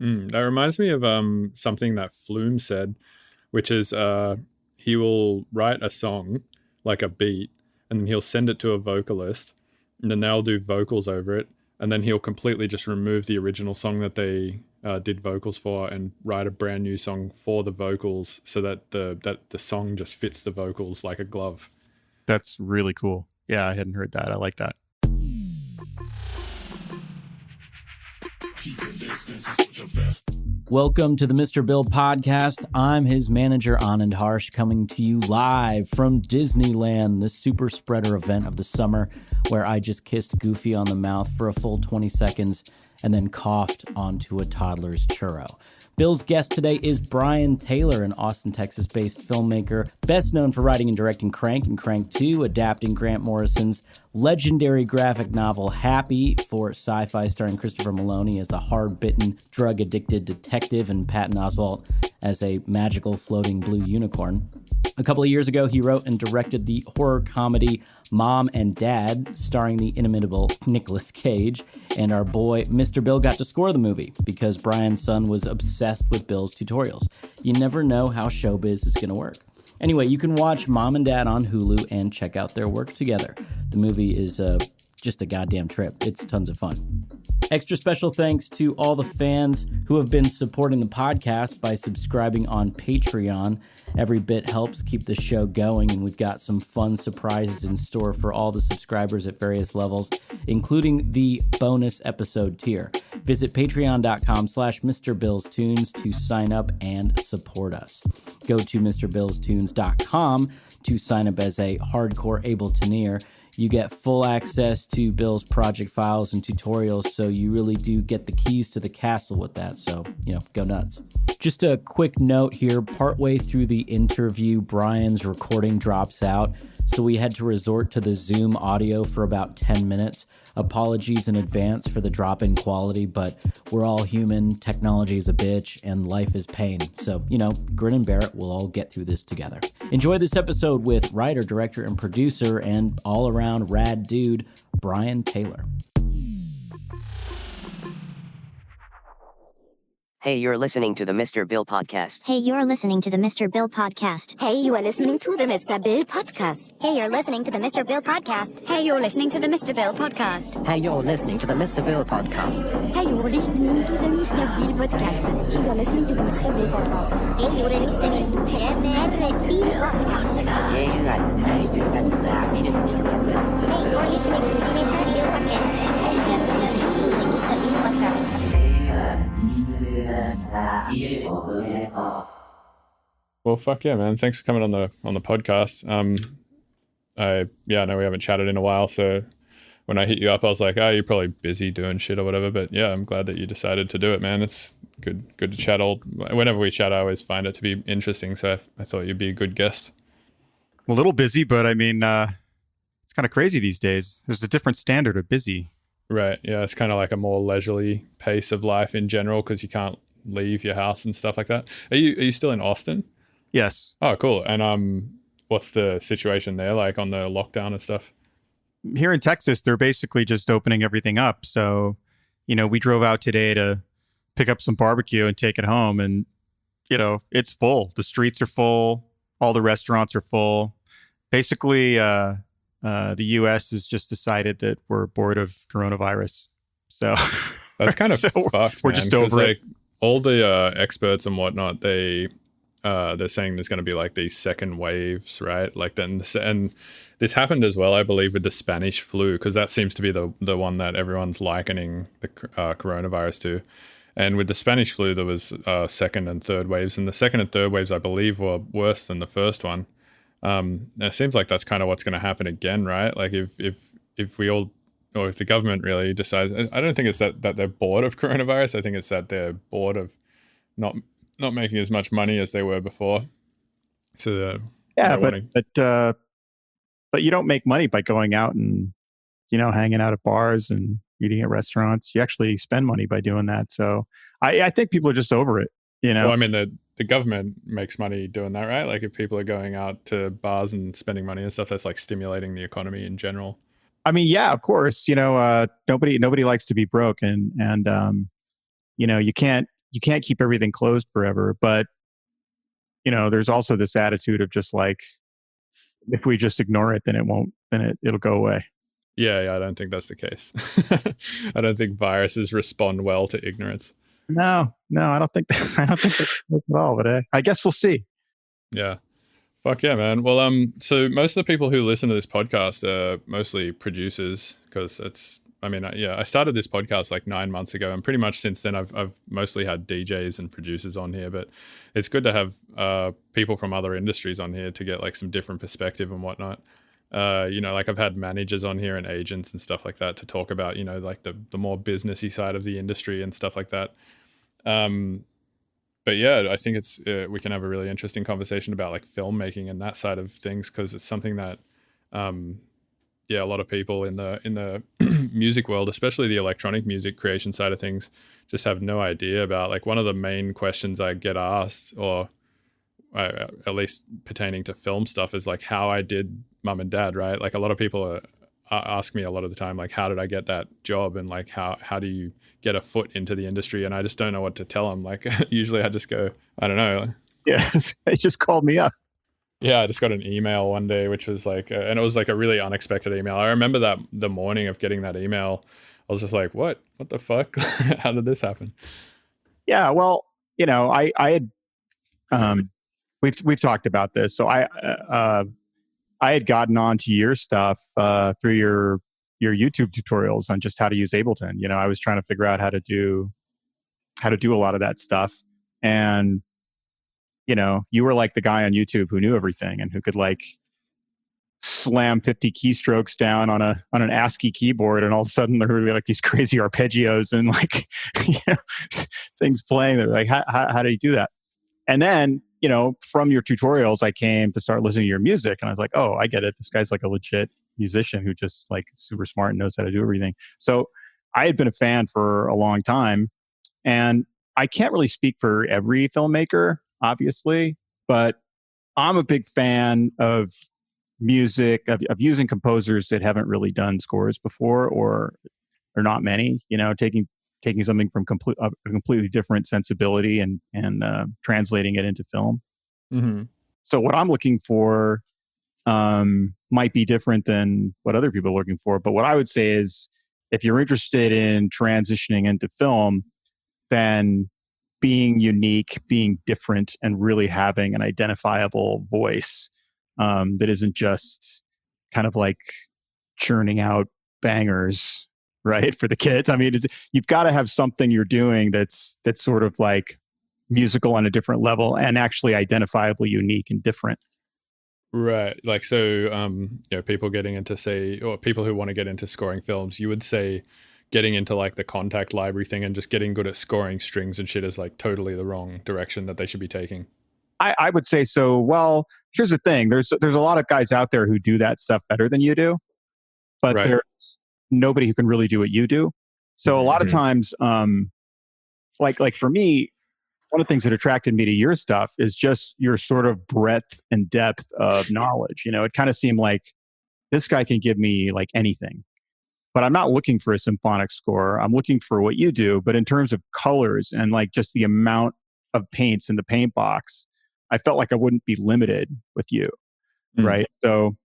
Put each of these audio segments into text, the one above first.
That reminds me of something that Flume said, which is he will write a song, like a beat, and then he'll send it to a vocalist, and then they'll do vocals over it, and then he'll completely just remove the original song that they did vocals for and write a brand new song for the vocals, so that the song just fits the vocals like a glove. That's really cool. Yeah, I hadn't heard that. I like that. Welcome to the Mr. Bill podcast. I'm his manager, Anand Harsh, coming to you live from Disneyland, the super spreader event of the summer, where I just kissed Goofy on the mouth for a full 20 seconds and then coughed onto a toddler's churro. Bill's guest today is Brian Taylor, an Austin, Texas-based filmmaker, best known for writing and directing Crank and Crank 2, adapting Grant Morrison's legendary graphic novel Happy for SyFy, starring Christopher Maloney as the hard-bitten, drug-addicted detective and Patton Oswalt as a magical floating blue unicorn. A couple of years ago, he wrote and directed the horror comedy Mom and Dad, starring the inimitable Nicolas Cage, and our boy Mr. Bill got to score the movie because Brian's son was obsessed with Bill's tutorials. You never know how showbiz is going to work. Anyway, you can watch Mom and Dad on Hulu and check out their work together. The movie is just a goddamn trip. It's tons of fun. Extra special thanks to all the fans who have been supporting the podcast by subscribing on Patreon. Every bit helps keep the show going, and we've got some fun surprises in store for all the subscribers at various levels, including the bonus episode tier. Visit patreon.com/MrBillsTunes to sign up and support us. Go to MrBillsTunes.com to sign up as a hardcore Ableton-ear. You get full access to Bill's project files and tutorials, so you really do get the keys to the castle with that, so, go nuts. Just a quick note here, partway through the interview, Brian's recording drops out, so we had to resort to the Zoom audio for about 10 minutes. Apologies in advance for the drop in quality, but we're all human, technology is a bitch, and life is pain. So, grin and bear it, we'll all get through this together. Enjoy this episode with writer, director, and producer, and all-around rad dude, Brian Taylor. Hey, you're listening to the Mr. Bill podcast. Hey, you're listening to the Mr. Bill podcast. Hey, you are listening to the Mr. Bill podcast. Hey, you're listening to the Mr. Bill podcast. Hey, you're listening to the Mr. Bill podcast. Hey, you're listening to the Mr. Bill podcast. Hey, you're listening to the Mr. Bill podcast. Hey, you're listening to the Mr. Bill podcast. Hey, you're listening to the Mr. Bill podcast. Hey, you're listening to the Mr. Bill podcast. Hey, you're listening to the Mr. Bill podcast. Well, fuck yeah, man! Thanks for coming on the podcast. I know we haven't chatted in a while, so when I hit you up, I was like, "Oh, you're probably busy doing shit or whatever." But yeah, I'm glad that you decided to do it, man. It's good to chat. Whenever we chat, I always find it to be interesting. So I thought you'd be a good guest. I'm a little busy, but I mean, it's kind of crazy these days. There's a different standard of busy. Right. Yeah, it's kind of like a more leisurely pace of life in general because you can't leave your house and stuff like that. Are you still in Austin? Yes. Oh, cool. And what's the situation there like on the lockdown and stuff? Here in Texas, they're basically just opening everything up. So, we drove out today to pick up some barbecue and take it home, and it's full. The streets are full. All the restaurants are full. Basically, the U.S. has just decided that we're bored of coronavirus. So that's kind of so fucked. We're just over it. All the experts and whatnot, they're saying there's going to be like these second waves, right? And this happened as well, I believe, with the Spanish flu, because that seems to be the one that everyone's likening the coronavirus to. And with the Spanish flu, there was second and third waves, and the second and third waves, I believe, were worse than the first one. And it seems like that's kind of what's going to happen again, right? Like if we all, or if the government really decides, I don't think it's that they're bored of coronavirus. I think it's that they're bored of not making as much money as they were before. So but you don't make money by going out and hanging out at bars and eating at restaurants. You actually spend money by doing that. So I think people are just over it. Well, I mean, the government makes money doing that, right? Like if people are going out to bars and spending money and stuff, that's like stimulating the economy in general. I mean, yeah, of course. Nobody likes to be broke, and you can't you can't keep everything closed forever. But, there's also this attitude of just like, if we just ignore it, then it'll go away. Yeah, I don't think that's the case. I don't think viruses respond well to ignorance. No, I don't think I don't think that's at all. But I guess we'll see. Yeah. Fuck yeah, man. Well, so most of the people who listen to this podcast are mostly producers because I started this podcast like 9 months ago, and pretty much since then I've mostly had DJs and producers on here, but it's good to have people from other industries on here to get like some different perspective and whatnot. Like I've had managers on here and agents and stuff like that to talk about, like the more businessy side of the industry and stuff like that. But yeah, I think it's we can have a really interesting conversation about like filmmaking and that side of things, because it's something that a lot of people in the music world, especially the electronic music creation side of things, just have no idea about. Like one of the main questions I get asked, or at least pertaining to film stuff, is like how I did Mum and Dad, right? Like a lot of people ask me a lot of the time, like, how did I get that job? And like, how do you get a foot into the industry? And I just don't know what to tell them. Like usually I just go, I don't know. Yeah, they just called me up. Yeah, I just got an email one day, which was like, and it was like a really unexpected email. I remember that the morning of getting that email, I was just like, what the fuck? How did this happen? Yeah, well, I had, we've talked about this. So I had gotten onto your stuff through your YouTube tutorials on just how to use Ableton. I was trying to figure out how to do a lot of that stuff, and you were like the guy on YouTube who knew everything and who could like slam 50 keystrokes down on an ASCII keyboard, and all of a sudden there were like these crazy arpeggios and like things playing. They're like, how do you do that? And then from your tutorials, I came to start listening to your music, and I was like, oh, I get it. This guy's like a legit musician who just like super smart and knows how to do everything. So I had been a fan for a long time, and I can't really speak for every filmmaker, obviously, but I'm a big fan of music, of using composers that haven't really done scores before, or not many, taking something from a completely different sensibility and translating it into film. Mm-hmm. So what I'm looking for might be different than what other people are looking for. But what I would say is, if you're interested in transitioning into film, then being unique, being different, and really having an identifiable voice that isn't just kind of like churning out bangers, right, for the kids. I mean, you've got to have something you're doing that's sort of like musical on a different level and actually identifiably unique and different. Right. Like, so, people getting into, or people who want to get into scoring films, you would say getting into like the contact library thing and just getting good at scoring strings and shit is like totally the wrong direction that they should be taking. I would say so. Well, here's the thing. There's a lot of guys out there who do that stuff better than you do, but Right. There's nobody who can really do what you do. So a lot of times, like for me, one of the things that attracted me to your stuff is just your sort of breadth and depth of knowledge. It kind of seemed like this guy can give me like anything, but I'm not looking for a symphonic score. I'm looking for what you do. But in terms of colors and like just the amount of paints in the paint box, I felt like I wouldn't be limited with you. Right. So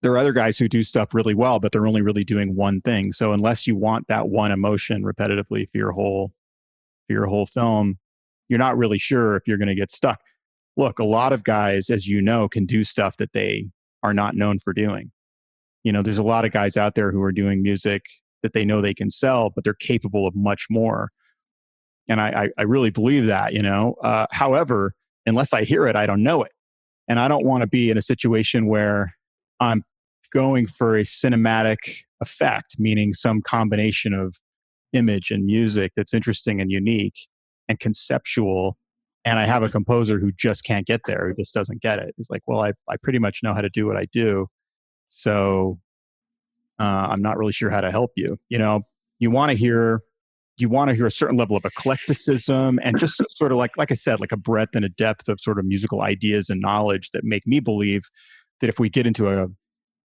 there are other guys who do stuff really well, but they're only really doing one thing. So unless you want that one emotion repetitively for your whole film, you're not really sure if you're going to get stuck. Look, a lot of guys, as you know, can do stuff that they are not known for doing. There's a lot of guys out there who are doing music that they know they can sell, but they're capable of much more. And I really believe that, however, unless I hear it, I don't know it. And I don't want to be in a situation where I'm going for a cinematic effect, meaning some combination of image and music that's interesting and unique and conceptual. And I have a composer who just can't get there, who just doesn't get it. He's like, well, I pretty much know how to do what I do. So I'm not really sure how to help you. You want to hear a certain level of eclecticism and just sort of like I said, like a breadth and a depth of sort of musical ideas and knowledge that make me believe that if we get into a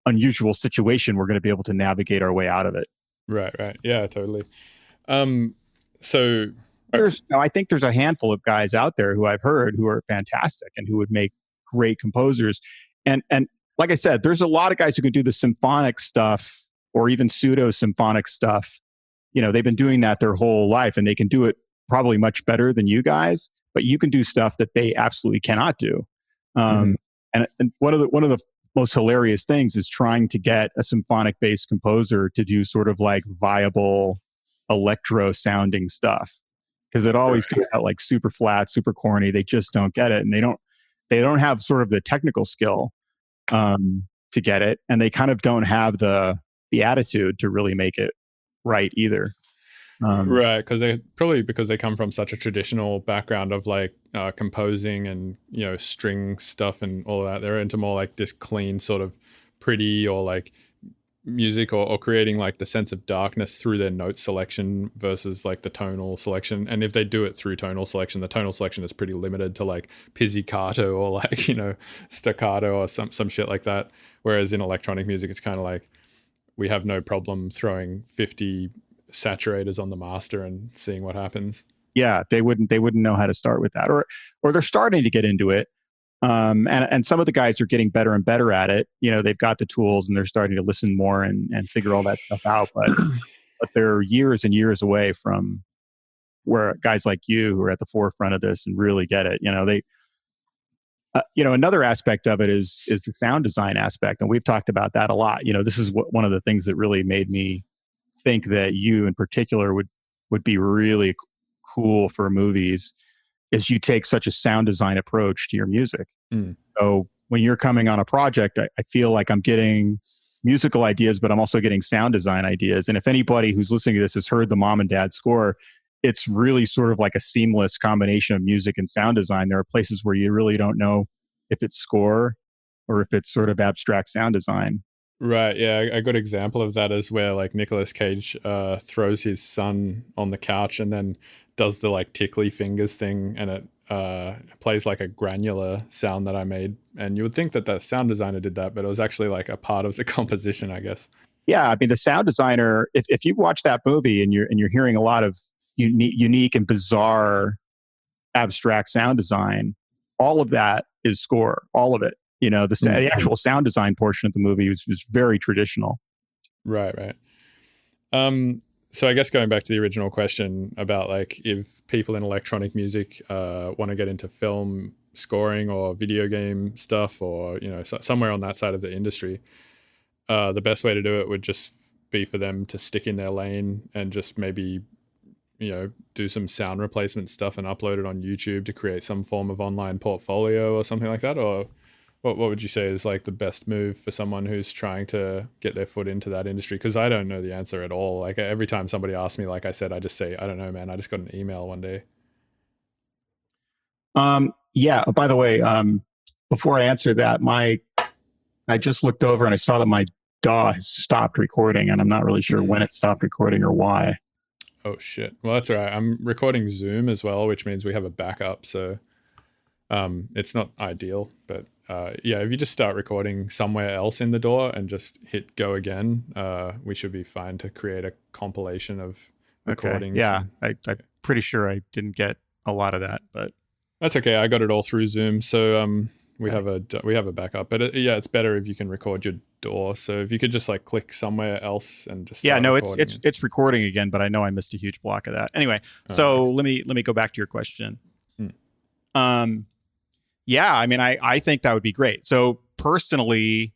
unusual situation, we're going to be able to navigate our way out of it. Right. Yeah, totally. So I think there's a handful of guys out there who I've heard who are fantastic and who would make great composers. And like I said, there's a lot of guys who can do the symphonic stuff or even pseudo symphonic stuff. They've been doing that their whole life, and they can do it probably much better than you guys. But you can do stuff that they absolutely cannot do. And one of the most hilarious things is trying to get a symphonic based composer to do sort of like viable electro sounding stuff, because it always comes out like super flat, super corny. They just don't get it, and they don't have sort of the technical skill to get it, and they kind of don't have the attitude to really make it right either. Right, because they come from such a traditional background of like composing and string stuff and all that. They're into more like this clean sort of pretty or like music or creating like the sense of darkness through their note selection versus like the tonal selection. And if they do it through tonal selection, the tonal selection is pretty limited to like pizzicato or like staccato or some shit like that. Whereas in electronic music, it's kind of like we have no problem throwing 50 saturators on the master and seeing what happens. Yeah, they wouldn't know how to start with that, or they're starting to get into it. And some of the guys are getting better and better at it. They've got the tools and they're starting to listen more and figure all that stuff out. But they're years and years away from where guys like you who are at the forefront of this and really get it. Another aspect of it is the sound design aspect, and we've talked about that a lot. This is one of the things that really made me think that you in particular would be really cool for movies, is you take such a sound design approach to your music. So when you're coming on a project, I feel like I'm getting musical ideas, but I'm also getting sound design ideas. And if anybody who's listening to this has heard the Mom and Dad score, it's really sort of like a seamless combination of music and sound design. There are places where you really don't know if it's score or if it's sort of abstract sound design. Right, yeah, a good example of that is where like Nicolas Cage throws his son on the couch and then does the like tickly fingers thing, and it plays like a granular sound that I made. And you would think that the sound designer did that, but it was actually like a part of the composition, I guess. Yeah, I mean, the sound designer, if you watch that movie and you're hearing a lot of unique and bizarre abstract sound design, all of that is score, all of it. The actual sound design portion of the movie was very traditional. Right. So I guess going back to the original question about like if people in electronic music want to get into film scoring or video game stuff or somewhere on that side of the industry, the best way to do it would just be for them to stick in their lane and just maybe do some sound replacement stuff and upload it on YouTube to create some form of online portfolio or something like that. Or what would you say is like the best move for someone who's trying to get their foot into that industry? Because I don't know the answer at all. Like every time somebody asks me, like I said, I just say, I don't know, man. I just got an email one day. Yeah. By the way, before I answer that, I just looked over and I saw that my DAW has stopped recording, and I'm not really sure when it stopped recording or why. Oh shit. Well, that's all right. I'm recording Zoom as well, which means we have a backup. So it's not ideal, but yeah, if you just start recording somewhere else in the DAW and just hit go again, we should be fine to create a compilation of recordings. Okay. Yeah, I'm pretty sure I didn't get a lot of that, but that's okay. I got it all through Zoom, so we have a backup. But yeah, it's better if you can record your DAW. So if you could just like click somewhere else and just it's recording again, but I know I missed a huge block of that. Anyway, so let me go back to your question. Yeah, I mean, I think that would be great. So personally,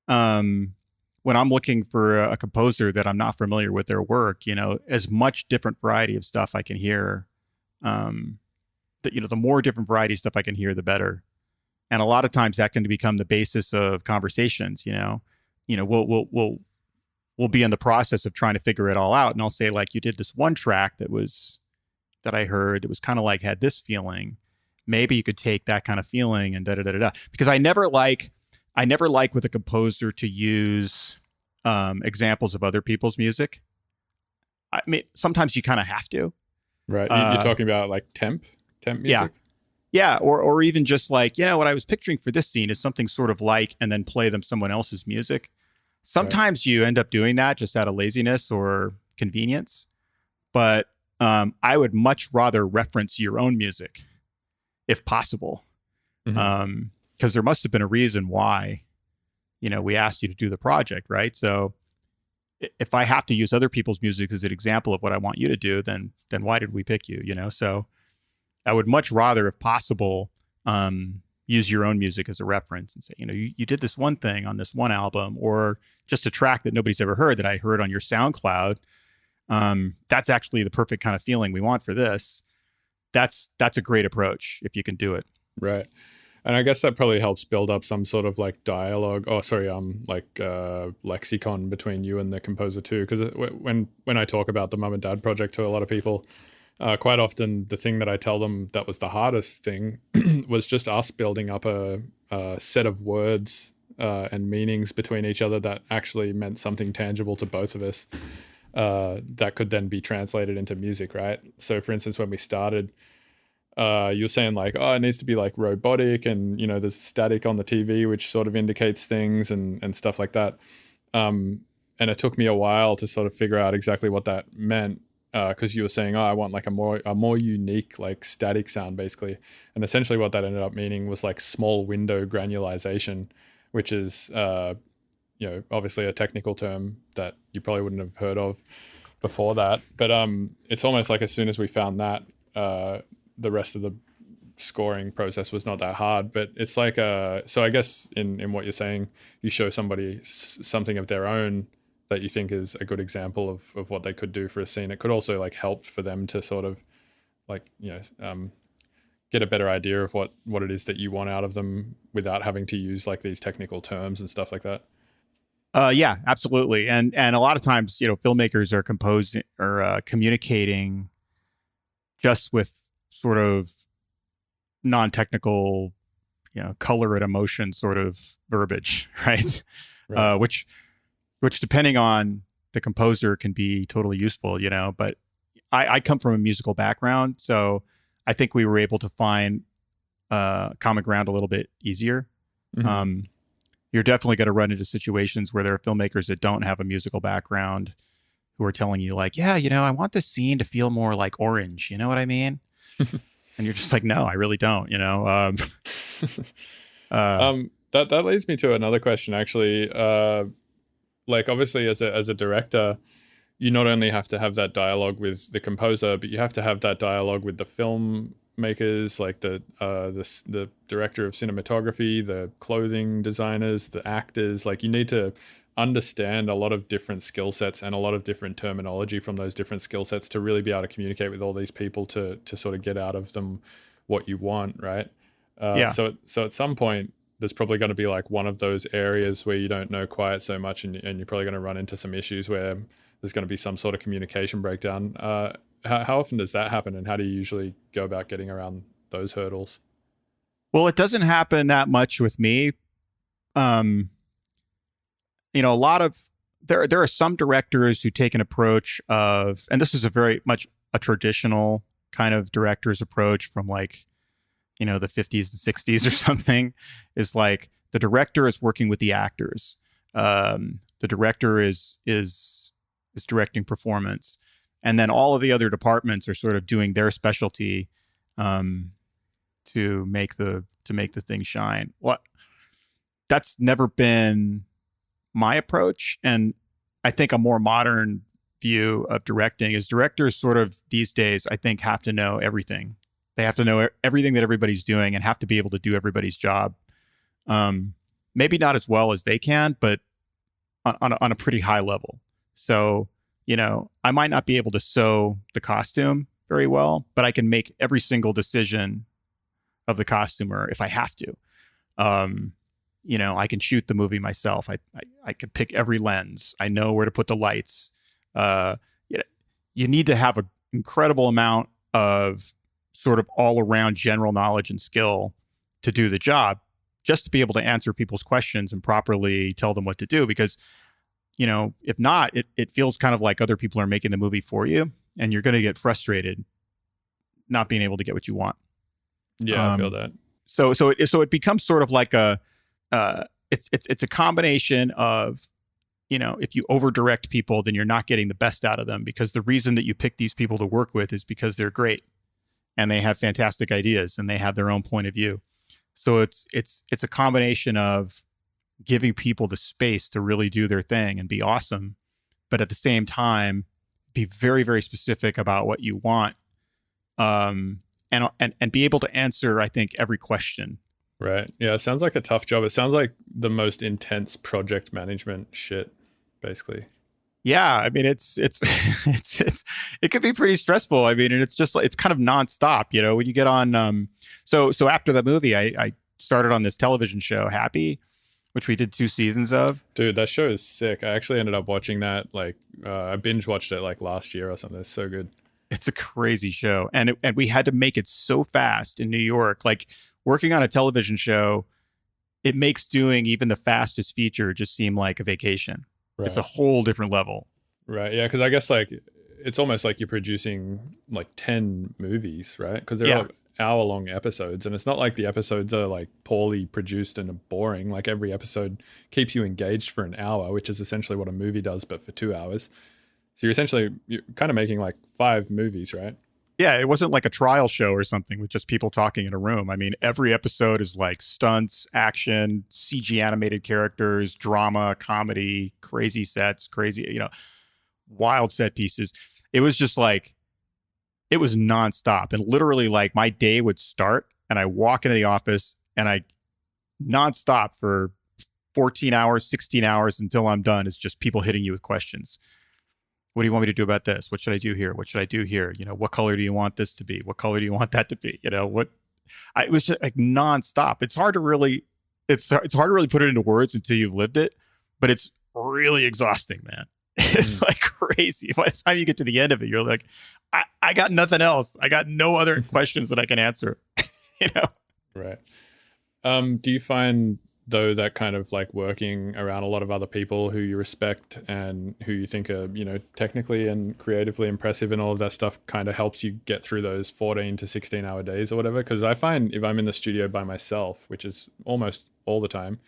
when I'm looking for a composer that I'm not familiar with their work, as much different variety of stuff I can hear, the more different variety of stuff I can hear, the better. And a lot of times that can become the basis of conversations. We'll be in the process of trying to figure it all out, and I'll say like, you did this one track that I heard that was kind of like had this feeling. Maybe you could take that kind of feeling and da-da-da-da-da. Because I never like with a composer to use examples of other people's music. I mean, sometimes you kind of have to. Right. You're talking about like temp music? Yeah. Yeah. Or even just like, what I was picturing for this scene is something sort of like, and then play them someone else's music. Sometimes you end up doing that just out of laziness or convenience. But I would much rather reference your own music if possible. Because there must have been a reason why, we asked you to do the project, right? So if I have to use other people's music as an example of what I want you to do, then why did we pick you? So I would much rather, if possible, use your own music as a reference and say, you did this one thing on this one album, or just a track that nobody's ever heard that I heard on your SoundCloud. That's actually the perfect kind of feeling we want for this. That's a great approach if you can do it. Right. And I guess that probably helps build up some sort of like dialogue, lexicon between you and the composer too. Because when I talk about the Mum and Dad project to a lot of people, quite often the thing that I tell them that was the hardest thing was just us building up a set of words and meanings between each other that actually meant something tangible to both of us that could then be translated into music, right? So for instance, when we started, you're saying like, oh, it needs to be like robotic, and there's static on the TV which sort of indicates things and stuff like that. And it took me a while to sort of figure out exactly what that meant, because you were saying, oh, I want like a more unique like static sound basically. And essentially what that ended up meaning was like small window granulization, which is obviously a technical term that you probably wouldn't have heard of before that. But it's almost like as soon as we found that, the rest of the scoring process was not that hard. But it's like so I guess in what you're saying, you show somebody something of their own that you think is a good example of what they could do for a scene. It could also like help for them to sort of like get a better idea of what it is that you want out of them without having to use like these technical terms and stuff like that. Yeah, absolutely. And a lot of times, filmmakers are composing or communicating just with sort of non-technical, color and emotion sort of verbiage, right? Right. Which depending on the composer can be totally useful, but I come from a musical background, so I think we were able to find common ground a little bit easier. Mm-hmm. You're definitely going to run into situations where there are filmmakers that don't have a musical background who are telling you like, yeah, I want this scene to feel more like orange. You know what I mean? And you're just like, no, I really don't, That leads me to another question, actually. Like obviously as a director, you not only have to have that dialogue with the composer, but you have to have that dialogue with the filmmakers, like the director of cinematography, the clothing designers, the actors. Like you need to understand a lot of different skill sets and a lot of different terminology from those different skill sets to really be able to communicate with all these people to sort of get out of them what you want, right? Yeah. So at some point, there's probably going to be like one of those areas where you don't know quite so much, and you're probably going to run into some issues where there's going to be some sort of communication breakdown. How often does that happen, and how do you usually go about getting around those hurdles? Well, it doesn't happen that much with me. A lot of there are some directors who take an approach of, and this is a very much a traditional kind of director's approach from like, the 50s and 60s or something, is like the director is working with the actors. The director is directing performance, and then all of the other departments are sort of doing their specialty to make the thing shine. Well, that's never been my approach, and I think a more modern view of directing is directors sort of these days, I think, have to know everything. They have to know everything that everybody's doing and have to be able to do everybody's job. Maybe not as well as they can, but on a pretty high level. So, I might not be able to sew the costume very well, but I can make every single decision of the costumer if I have to. I can shoot the movie myself. I could pick every lens. I know where to put the lights. You need to have an incredible amount of sort of all around general knowledge and skill to do the job, just to be able to answer people's questions and properly tell them what to do. Because, if not, it feels kind of like other people are making the movie for you, and you're going to get frustrated not being able to get what you want. Yeah, I feel that. So it becomes sort of like it's a combination of, if you over direct people, then you're not getting the best out of them, because the reason that you pick these people to work with is because they're great and they have fantastic ideas and they have their own point of view. So it's a combination of giving people the space to really do their thing and be awesome, but at the same time, be very, very specific about what you want, and be able to answer, I think, every question. Right. Yeah, it sounds like a tough job. It sounds like the most intense project management shit, basically. Yeah, I mean, it's it could be pretty stressful. I mean, and it's kind of nonstop. When you get on. So after the movie, I started on this television show, Happy, which we did 2 seasons of. Dude, that show is sick. I actually ended up watching that. I binge watched it last year or something. It's so good. It's a crazy show, and we had to make it so fast in New York. Like, working on a television show, it makes doing even the fastest feature just seem like a vacation. Right. It's a whole different level. Right. Yeah. Because I guess it's almost like you're producing 10 movies, right? Because they're hour-long episodes, and it's not like the episodes are poorly produced and are boring. Like, every episode keeps you engaged for an hour, which is essentially what a movie does, but for 2 hours. So you're kind of making 5 movies, right? Yeah, it wasn't like a trial show or something with just people talking in a room. I mean, every episode is stunts, action, CG animated characters, drama, comedy, crazy sets, wild set pieces. It was just it was nonstop. And literally, my day would start and I walk into the office and I nonstop for 14 hours, 16 hours until I'm done. It's just people hitting you with questions. What do you want me to do about this? What should I do here? What should I do here? What color do you want this to be? What color do you want that to be? It was just nonstop. It's hard to really put it into words until you've lived it, but it's really exhausting, man. It's crazy. By the time you get to the end of it, you're like, I got nothing else. I got no other questions that I can answer. Right. Do you find, though, that kind of working around a lot of other people who you respect and who you think are, technically and creatively impressive and all of that stuff kind of helps you get through those 14 to 16 hour days or whatever? Because I find if I'm in the studio by myself, which is almost all the time,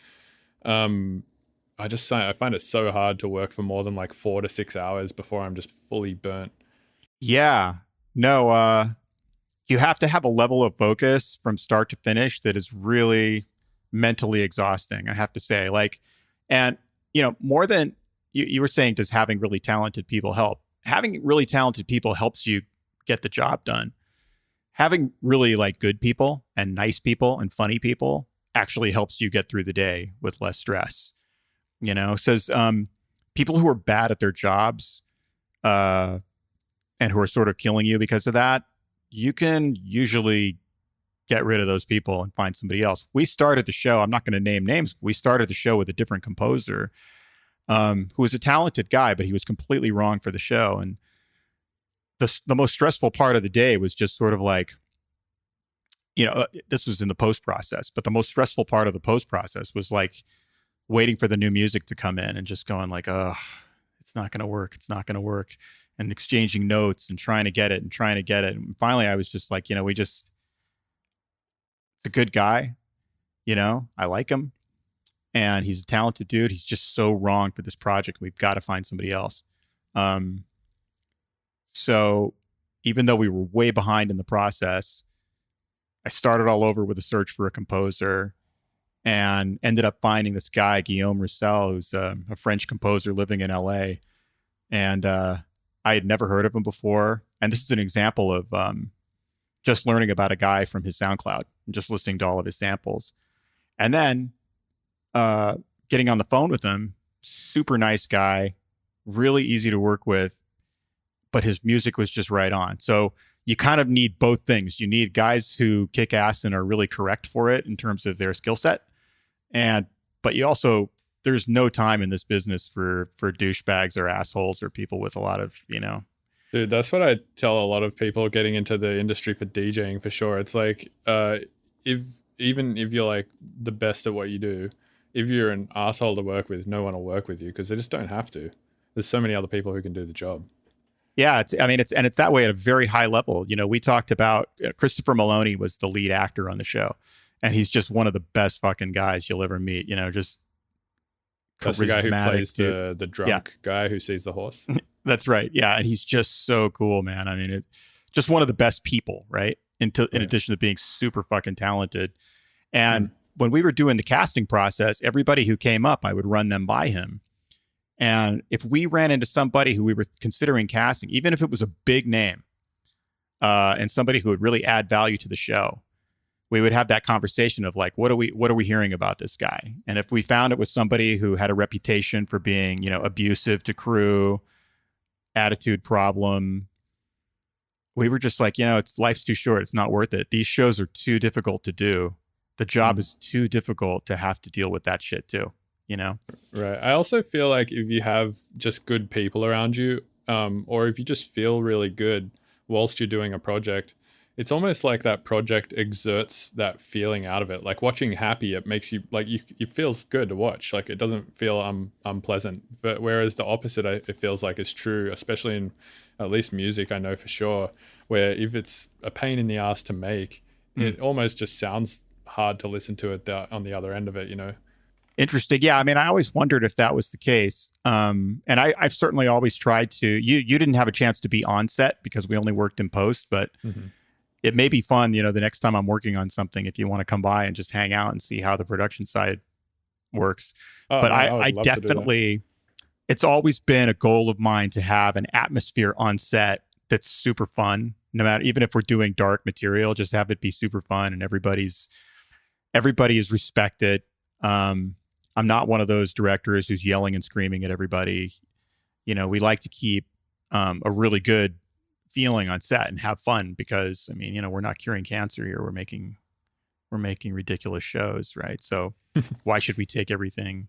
I find it so hard to work for more than 4 to 6 hours before I'm just fully burnt. Yeah. No, you have to have a level of focus from start to finish that is really mentally exhausting, I have to say. And more than you were saying, does having really talented people help? Having really talented people helps you get the job done. Having really good people and nice people and funny people actually helps you get through the day with less stress. Says people who are bad at their jobs and who are sort of killing you because of that, you can usually get rid of those people and find somebody else. We started the show, I'm not going to name names, but we started the show with a different composer who was a talented guy, but he was completely wrong for the show. And the most stressful part of the day was just sort of this was in the post process, but the most stressful part of the post process was waiting for the new music to come in and just going oh, it's not going to work. It's not going to work. And exchanging notes and trying to get it. And finally I was just a good guy, I like him, and he's a talented dude. He's just so wrong for this project. We've got to find somebody else. So even though we were way behind in the process, I started all over with a search for a composer and ended up finding this guy, Guillaume Roussel, who's a French composer living in LA. And I had never heard of him before. And this is an example of just learning about a guy from his SoundCloud and just listening to all of his samples. And then getting on the phone with him, super nice guy, really easy to work with, but his music was just right on. So you kind of need both things. You need guys who kick ass and are really correct for it in terms of their skill set. But you also, there's no time in this business for douchebags or assholes or people with a lot of, Dude, that's what I tell a lot of people getting into the industry for DJing, for sure. It's even if you're the best at what you do, if you're an asshole to work with, no one will work with you because they just don't have to. There's so many other people who can do the job. Yeah, it's that way at a very high level. We talked about Christopher Maloney was the lead actor on the show, and he's just one of the best fucking guys you'll ever meet. Just That's the guy who charismatic plays dude. the drunk guy who sees the horse. That's right. Yeah, and he's just so cool, man. I mean, just one of the best people, right? In addition to being super fucking talented. And when we were doing the casting process, everybody who came up, I would run them by him. And if we ran into somebody who we were considering casting, even if it was a big name, and somebody who would really add value to the show, we would have that conversation of like, what are we hearing about this guy? And if we found it was somebody who had a reputation for being, abusive to crew, attitude problem, we were just like, life's too short. It's not worth it. These shows are too difficult to do. The job is too difficult to have to deal with that shit too, Right. I also feel like if you have just good people around you, or if you just feel really good whilst you're doing a project, it's almost like that project exerts that feeling out of it. Like watching Happy, it makes you like it feels good to watch. Like it doesn't feel unpleasant. But whereas the opposite, it feels like is true, especially in at least music. I know for sure, where if it's a pain in the ass to make, it almost just sounds hard to listen to it on the other end of it. Interesting. Yeah. I mean, I always wondered if that was the case. And I've certainly always tried to. You didn't have a chance to be on set because we only worked in post, but. It may be fun, the next time I'm working on something, if you want to come by and just hang out and see how the production side works. But no, I definitely, it's always been a goal of mine to have an atmosphere on set that's super fun. No matter, even if we're doing dark material, just have it be super fun and everybody is respected. I'm not one of those directors who's yelling and screaming at everybody. We like to keep a really good feeling on set and have fun because I mean, we're not curing cancer here. We're making ridiculous shows, right? So why should we take everything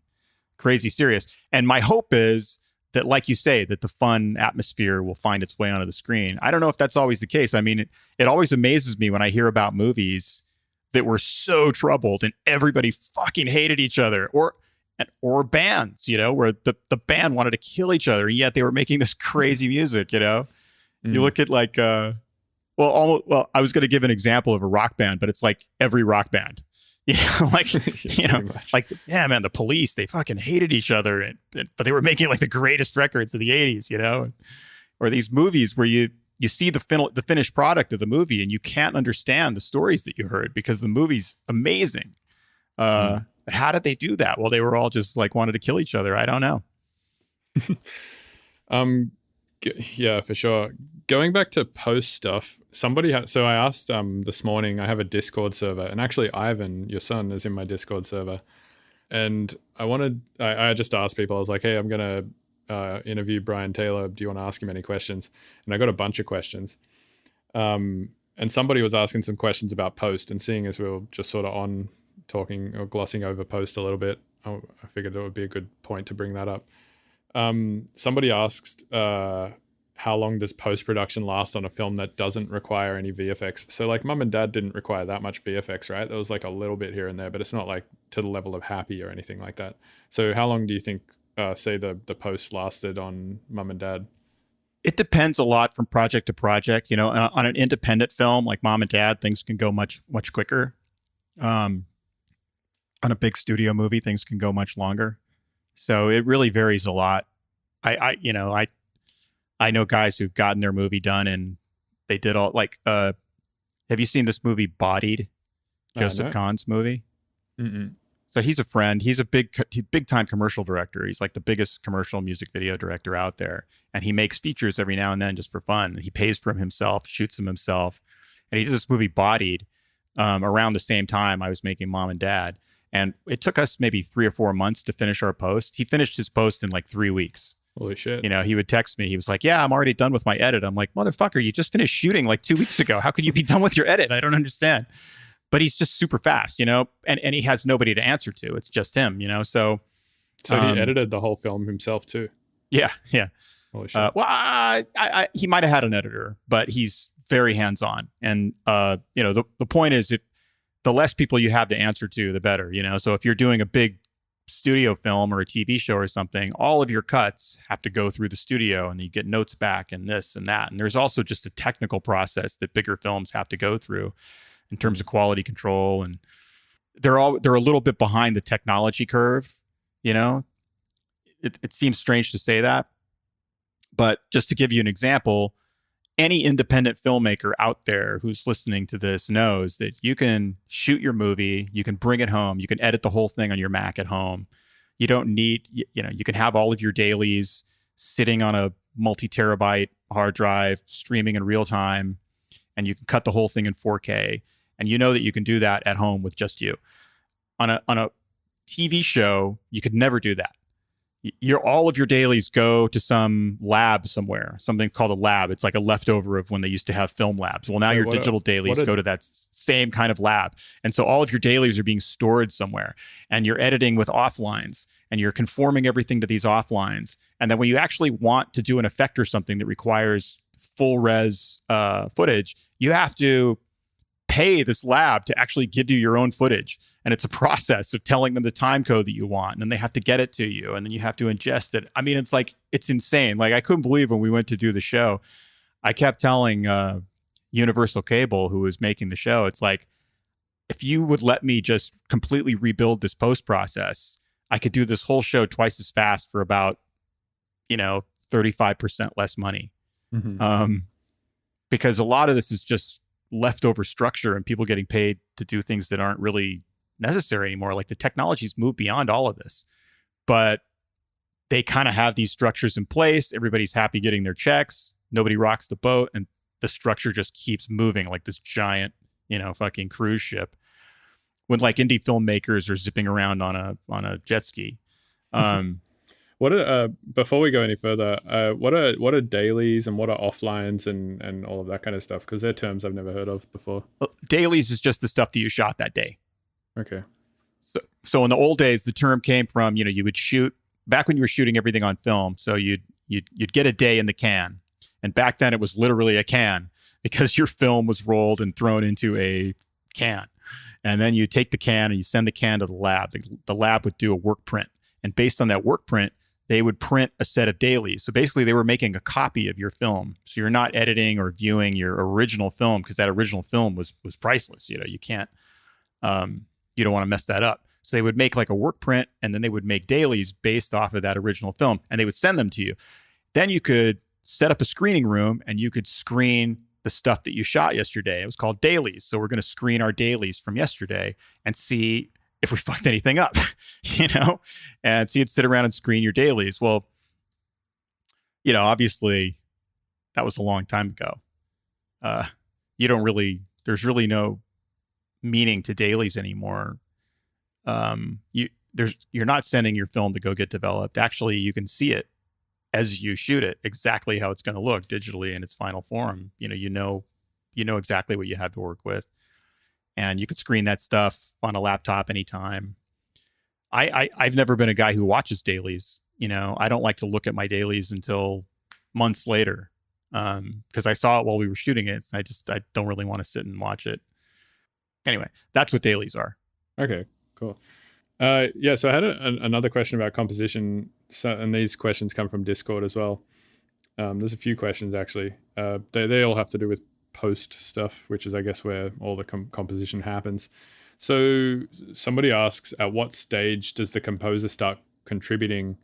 crazy serious? And my hope is that, like you say, that the fun atmosphere will find its way onto the screen. I don't know if that's always the case. I mean, it always amazes me when I hear about movies that were so troubled and everybody fucking hated each other, or bands, where the band wanted to kill each other, and yet they were making this crazy music, You look at like, I was going to give an example of a rock band, but it's like every rock band, like, yeah, man, the Police, they fucking hated each other, but they were making like the greatest records of the 80s, or these movies where you see the finished product of the movie and you can't understand the stories that you heard because the movie's amazing. But how did they do that? Well, they were all just like wanted to kill each other. I don't know. Yeah, for sure. Going back to post stuff, so I asked this morning, I have a Discord server, and actually Ivan, your son, is in my Discord server. And I just asked people, I was like, hey, I'm going to interview Brian Taylor. Do you want to ask him any questions? And I got a bunch of questions. And somebody was asking some questions about post, and seeing as we were just sort of on talking or glossing over post a little bit, I figured it would be a good point to bring that up. Somebody asked, how long does post-production last on a film that doesn't require any VFX? So like Mum and Dad didn't require that much VFX, right? There was like a little bit here and there, but it's not like to the level of Happy or anything like that. So how long do you think, say the post lasted on Mum and Dad? It depends a lot from project to project. On an independent film like Mom and Dad, things can go much, much quicker. On a big studio movie, things can go much longer. So it really varies a lot. I know guys who've gotten their movie done and they did all like, have you seen this movie Bodied? Joseph Kahn's movie? Mm-mm. So he's a friend. He's a big time commercial director. He's like the biggest commercial music video director out there. And he makes features every now and then just for fun. He pays for them himself, shoots them himself. And he did this movie Bodied around the same time I was making Mom and Dad. And it took us maybe 3 or 4 months to finish our post. He finished his post in like 3 weeks. Holy shit. He would text me. He was like, yeah, I'm already done with my edit. I'm like, motherfucker, you just finished shooting like 2 weeks ago. How could you be done with your edit? I don't understand. But he's just super fast, and he has nobody to answer to. It's just him, So he edited the whole film himself too. Yeah. Holy shit. He might have had an editor, but he's very hands-on. And, the point is, if the less people you have to answer to, the better, So if you're doing a big studio film or a TV show or something, all of your cuts have to go through the studio and you get notes back and this and that. And there's also just a technical process that bigger films have to go through in terms of quality control. And they're a little bit behind the technology curve, it seems strange to say that, but just to give you an example, any independent filmmaker out there who's listening to this knows that you can shoot your movie, you can bring it home, you can edit the whole thing on your Mac at home. You don't need, you can have all of your dailies sitting on a multi-terabyte hard drive, streaming in real time, and you can cut the whole thing in 4K. And you know that you can do that at home with just you. On a TV show, you could never do that. All of your dailies go to some lab somewhere, something called a lab. It's like a leftover of when they used to have film labs. Well, now your digital dailies go to that same kind of lab. And so all of your dailies are being stored somewhere, and you're editing with offlines, and you're conforming everything to these offlines. And then when you actually want to do an effect or something that requires full res footage, you have to pay this lab to actually give you your own footage. And it's a process of telling them the time code that you want. And then they have to get it to you. And then you have to ingest it. I mean, it's insane. Like, I couldn't believe when we went to do the show, I kept telling Universal Cable, who was making the show, it's like, if you would let me just completely rebuild this post process, I could do this whole show twice as fast for about, 35% less money. Mm-hmm. Because a lot of this is just leftover structure and people getting paid to do things that aren't really necessary anymore. Like, the technology's moved beyond all of this, but they kind of have these structures in place. Everybody's happy getting their checks. Nobody rocks the boat, and the structure just keeps moving like this giant, fucking cruise ship. When like indie filmmakers are zipping around on a jet ski. Before we go any further, what are dailies and what are offlines and all of that kind of stuff? Because they're terms I've never heard of before. Dailies is just the stuff that you shot that day. Okay. So in the old days, the term came from, you would shoot back when you were shooting everything on film. So you'd get a day in the can. And back then it was literally a can, because your film was rolled and thrown into a can. And then you take the can and you send the can to the lab. The lab would do a work print. And based on that work print, they would print a set of dailies. So basically they were making a copy of your film. So you're not editing or viewing your original film, because that original film was priceless. You can't, you don't want to mess that up. So they would make like a work print, and then they would make dailies based off of that original film, and they would send them to you. Then you could set up a screening room and you could screen the stuff that you shot yesterday. It was called dailies. So we're going to screen our dailies from yesterday and see if we fucked anything up, and so you'd sit around and screen your dailies. Well, obviously that was a long time ago. There's really no meaning to dailies anymore. You're not sending your film to go get developed. Actually, you can see it as you shoot it, exactly how it's going to look digitally in its final form. You know exactly what you have to work with. And you could screen that stuff on a laptop anytime. I've never been a guy who watches dailies. I don't like to look at my dailies until months later, because I saw it while we were shooting it. I don't really want to sit and watch it. Anyway, that's what dailies are. Okay, cool. Yeah, so I had another question about composition, and these questions come from Discord as well. There's a few questions, actually. They all have to do with post stuff, which is, I guess, where all the composition happens. So somebody asks, at what stage does the composer start contributing?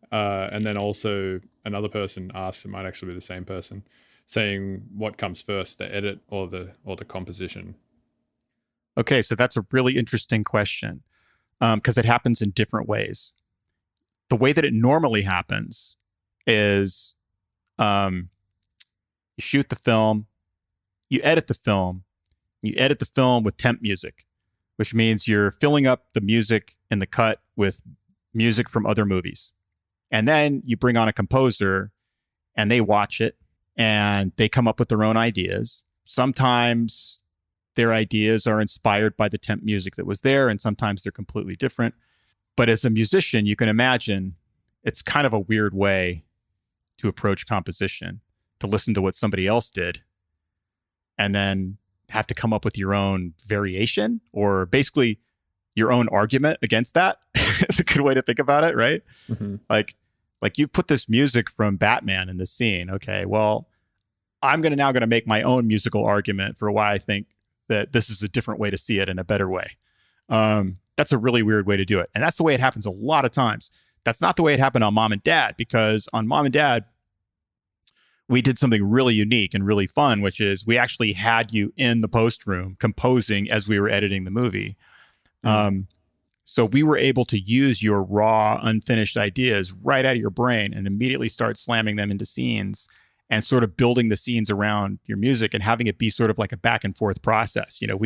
And then also another person asks, it might actually be the same person, saying what comes first, the edit or the composition? Okay, so that's a really interesting question, because it happens in different ways. The way that it normally happens is you shoot the film, you edit the film with temp music, which means you're filling up the music in the cut with music from other movies. And then you bring on a composer and they watch it and they come up with their own ideas. Sometimes their ideas are inspired by the temp music that was there, and sometimes they're completely different. But as a musician, you can imagine it's kind of a weird way to approach composition, to listen to what somebody else did and then have to come up with your own variation, or basically your own argument against that. It's a good way to think about it, right? Mm-hmm. Like you put this music from Batman in the scene. Okay, well, I'm now going to make my own musical argument for why I think that this is a different way to see it in a better way. That's a really weird way to do it. And that's the way it happens a lot of times. That's not the way it happened on Mom and Dad, because on Mom and Dad, we did something really unique and really fun, which is we actually had you in the post room composing as we were editing the movie. So we were able to use your raw, unfinished ideas right out of your brain and immediately start slamming them into scenes and sort of building the scenes around your music and having it be sort of like a back and forth process. You know,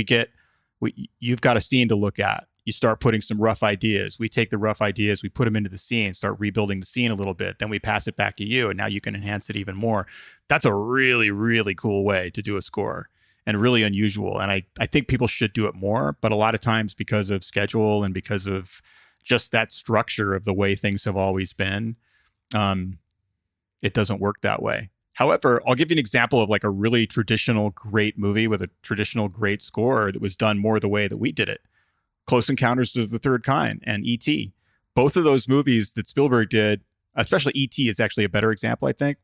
you've got a scene to look at. You start putting some rough ideas. We take the rough ideas, we put them into the scene, start rebuilding the scene a little bit. Then we pass it back to you, and now you can enhance it even more. That's a really, really cool way to do a score and really unusual. And I think people should do it more. But a lot of times, because of schedule and because of just that structure of the way things have always been, it doesn't work that way. However, I'll give you an example of like a really traditional great movie with a traditional great score that was done more the way that we did it. Close Encounters of the Third Kind and E.T. Both of those movies that Spielberg did, especially E.T. is actually a better example, I think.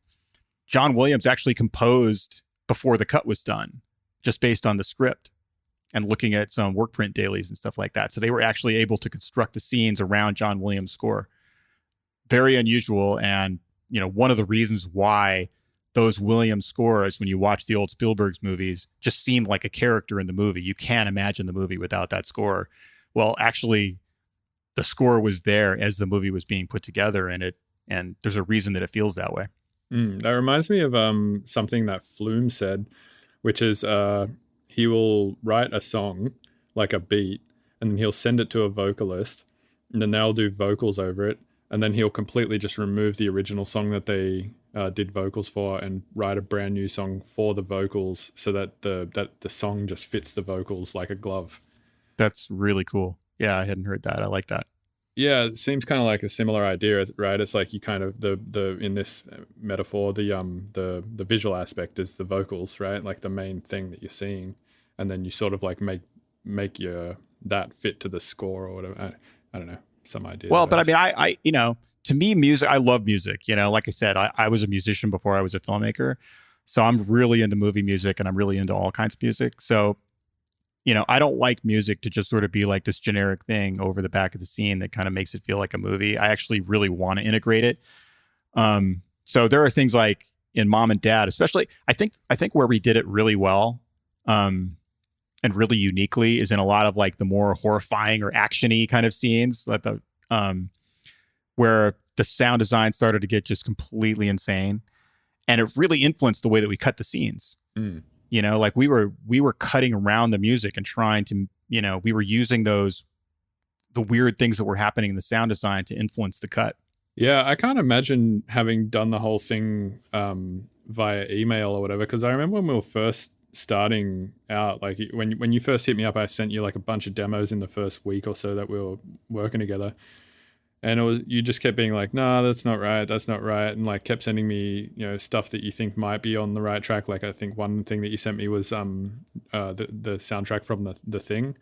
John Williams actually composed before the cut was done, just based on the script and looking at some work print dailies and stuff like that. So they were actually able to construct the scenes around John Williams' score. Very unusual, and you know, one of the reasons why those Williams scores, when you watch the old Spielberg's movies, just seem like a character in the movie. You can't imagine the movie without that score. Well, actually, the score was there as the movie was being put together, and there's a reason that it feels that way. That reminds me of something that Flume said, which is he will write a song, like a beat, and then he'll send it to a vocalist, and then they'll do vocals over it, and then he'll completely just remove the original song that they did vocals for and write a brand new song for the vocals, so that the song just fits the vocals like a glove. That's really cool. Yeah, I hadn't heard that. I like that. Yeah, it seems kind of like a similar idea, right? It's like you kind of the in this metaphor, the visual aspect is the vocals, right? Like the main thing that you're seeing, and then you sort of like make your that fit to the score or whatever. I don't know, some idea. Well, but I mean, I you know, to me, music, I love music. You know, like I said, I was a musician before I was a filmmaker, so I'm really into movie music and I'm really into all kinds of music. So, you know, I don't like music to just sort of be like this generic thing over the back of the scene that kind of makes it feel like a movie. I actually really want to integrate it. So there are things like in Mom and Dad, especially, I think where we did it really well, and really uniquely is in a lot of like the more horrifying or actiony kind of scenes, like where the sound design started to get just completely insane, and it really influenced the way that we cut the scenes. You know, like we were cutting around the music and trying to, you know, we were using the weird things that were happening in the sound design to influence the cut. Yeah, I can't imagine having done the whole thing via email or whatever, because I remember when we were first starting out, like when you first hit me up, I sent you like a bunch of demos in the first week or so that we were working together. And you just kept being like, no, that's not right. And like kept sending me, you know, stuff that you think might be on the right track. Like I think one thing that you sent me was the soundtrack from the Thing.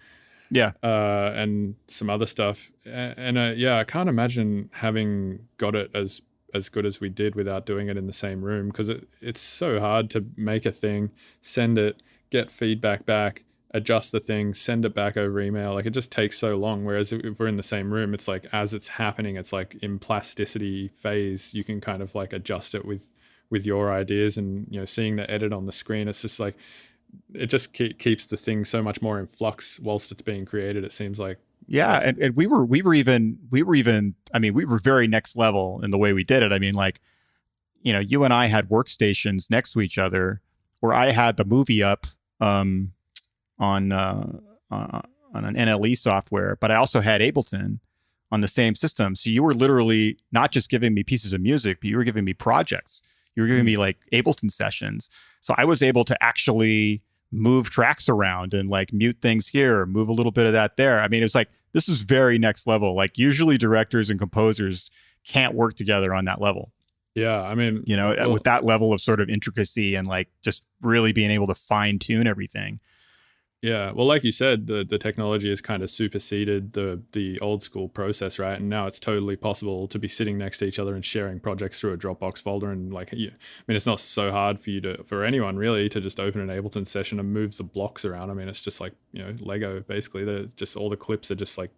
Yeah. And some other stuff. And yeah, I can't imagine having got it as good as we did without doing it in the same room, because it's so hard to make a thing, send it, get feedback back, adjust the thing, send it back over email. Like it just takes so long. Whereas if we're in the same room, it's like as it's happening, it's like in plasticity phase, you can kind of like adjust it with your ideas, and you know, seeing the edit on the screen, it's just like it just keeps the thing so much more in flux whilst it's being created. It seems like. Yeah, and we were even. I mean, we were very next level in the way we did it. I mean, like, you know, you and I had workstations next to each other, where I had the movie up on an NLE software, but I also had Ableton on the same system. So you were literally not just giving me pieces of music, but you were giving me projects. You were giving me like Ableton sessions. So I was able to actually move tracks around and like mute things here, move a little bit of that there. I mean, it's like, this is very next level. Like usually directors and composers can't work together on that level. Yeah, I mean, you know, with that level of sort of intricacy and like just really being able to fine tune everything. Yeah, well, like you said, the technology has kind of superseded the old school process, right? And now it's totally possible to be sitting next to each other and sharing projects through a Dropbox folder. And like, I mean, it's not so hard for anyone really to just open an Ableton session and move the blocks around. I mean, it's just like, you know, Lego basically. Just all the clips are just like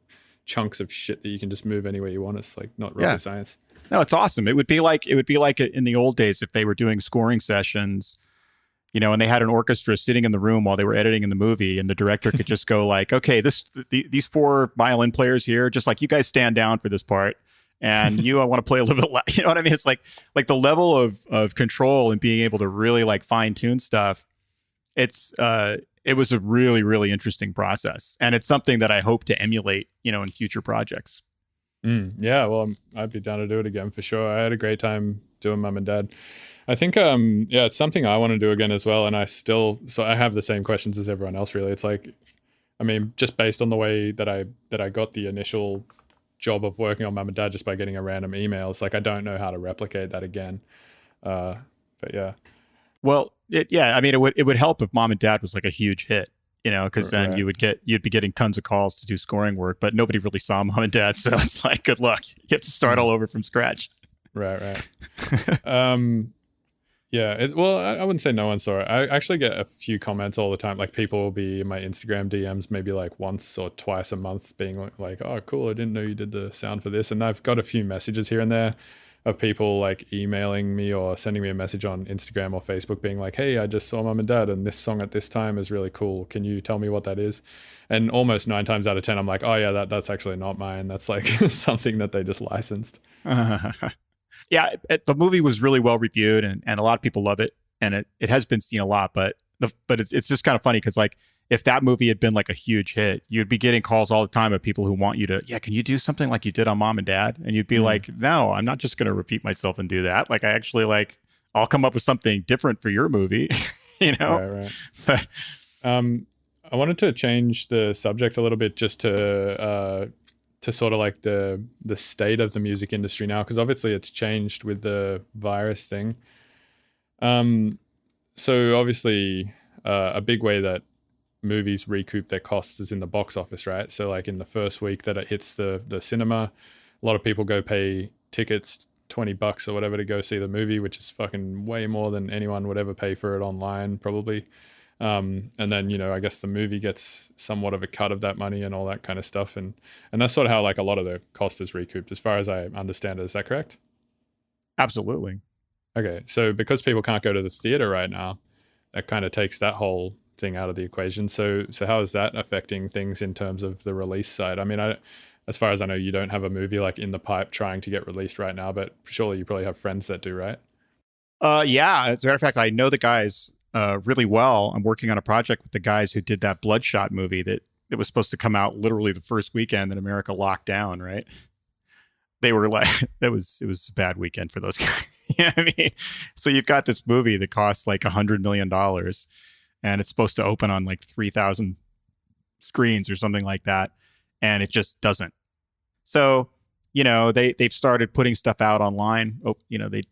chunks of shit that you can just move anywhere you want. It's like not rocket science. No, it's awesome. It would be like in the old days if they were doing scoring sessions, and they had an orchestra sitting in the room while they were editing in the movie, and the director could just go like, okay, these 4 violin players here, just like you guys stand down for this part, and I want to play a little bit loud. You know what I mean? It's like the level of control and being able to really like fine tune stuff. It was a really, really interesting process, and it's something that I hope to emulate, in future projects. Yeah, well, I'd be down to do it again for sure. I had a great time doing Mum and Dad. I think, it's something I want to do again as well. And so I have the same questions as everyone else, really. It's like, I mean, just based on the way that I got the initial job of working on Mum and Dad just by getting a random email, it's like I don't know how to replicate that again. But yeah. Well, it would help if Mom and Dad was like a huge hit, because then Right. you'd be getting tons of calls to do scoring work, but nobody really saw Mom and Dad, so it's like good luck. You have to start all over from scratch. Right. Yeah. Well, I wouldn't say no one saw it. I actually get a few comments all the time. Like people will be in my Instagram DMs maybe like once or twice a month being like, oh, cool. I didn't know you did the sound for this. And I've got a few messages here and there of people like emailing me or sending me a message on Instagram or Facebook being like, hey, I just saw Mum and Dad and this song at this time is really cool. Can you tell me what that is? And almost 9 times out of 10, I'm like, oh yeah, that's actually not mine. That's like something that they just licensed. Yeah, the movie was really well reviewed, and a lot of people love it, and it has been seen a lot. But it's just kind of funny because like if that movie had been like a huge hit, you'd be getting calls all the time of people who want you to, can you do something like you did on Mom and Dad? And you'd be like, no, I'm not just going to repeat myself and do that. Like I actually I'll come up with something different for your movie, Right. But I wanted to change the subject a little bit just to sort of like the state of the music industry now, because obviously it's changed with the virus thing. So obviously a big way that movies recoup their costs is in the box office, right? So like in the first week that it hits the cinema, a lot of people go pay tickets, $20 or whatever, to go see the movie, which is fucking way more than anyone would ever pay for it online probably. And then, I guess the movie gets somewhat of a cut of that money and all that kind of stuff. And that's sort of how like a lot of the cost is recouped as far as I understand it. Is that correct? absolutely. Okay. So because people can't go to the theater right now, that kind of takes that whole thing out of the equation. So how is that affecting things in terms of the release side? I mean, as far as I know, you don't have a movie like in the pipe trying to get released right now, but surely you probably have friends that do, right? Yeah, as a matter of fact, I know the guys really well. I'm working on a project with the guys who did that Bloodshot movie that was supposed to come out literally the first weekend that America locked down, right? They were like, it was a bad weekend for those guys. Yeah, I mean, so you've got this movie that costs like $100 million and it's supposed to open on like 3,000 screens or something like that. And it just doesn't. So, they've started putting stuff out online. Oh, they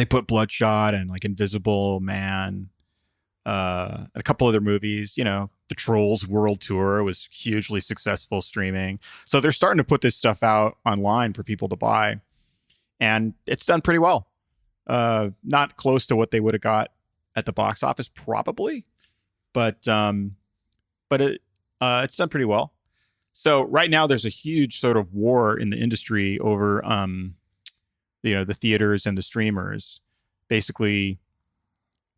put Bloodshot and like Invisible Man, and a couple other movies. The Trolls World Tour was hugely successful streaming. So they're starting to put this stuff out online for people to buy. And it's done pretty well. Not close to what they would have got at the box office, probably. But it's done pretty well. So right now there's a huge sort of war in the industry over the theaters and the streamers. Basically,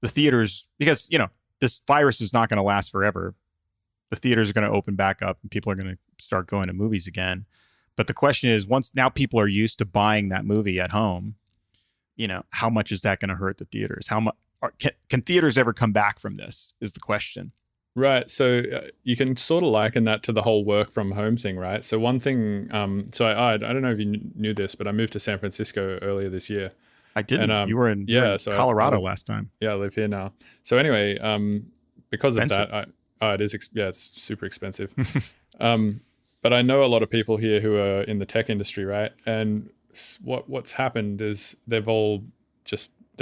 the theaters, because this virus is not going to last forever. The theaters are going to open back up and people are going to start going to movies again. But the question is, once now people are used to buying that movie at home, how much is that going to hurt the theaters? How much can theaters ever come back from this is the question. Right. So you can sort of liken that to the whole work from home thing, right? So one thing, so I don't know if you knew this, but I moved to San Francisco earlier this year. I didn't. And, you were in Colorado last time. Yeah, I live here now. So anyway, because Expensive. of that, it is, it's super expensive. But I know a lot of people here who are in the tech industry, right? And what's happened is they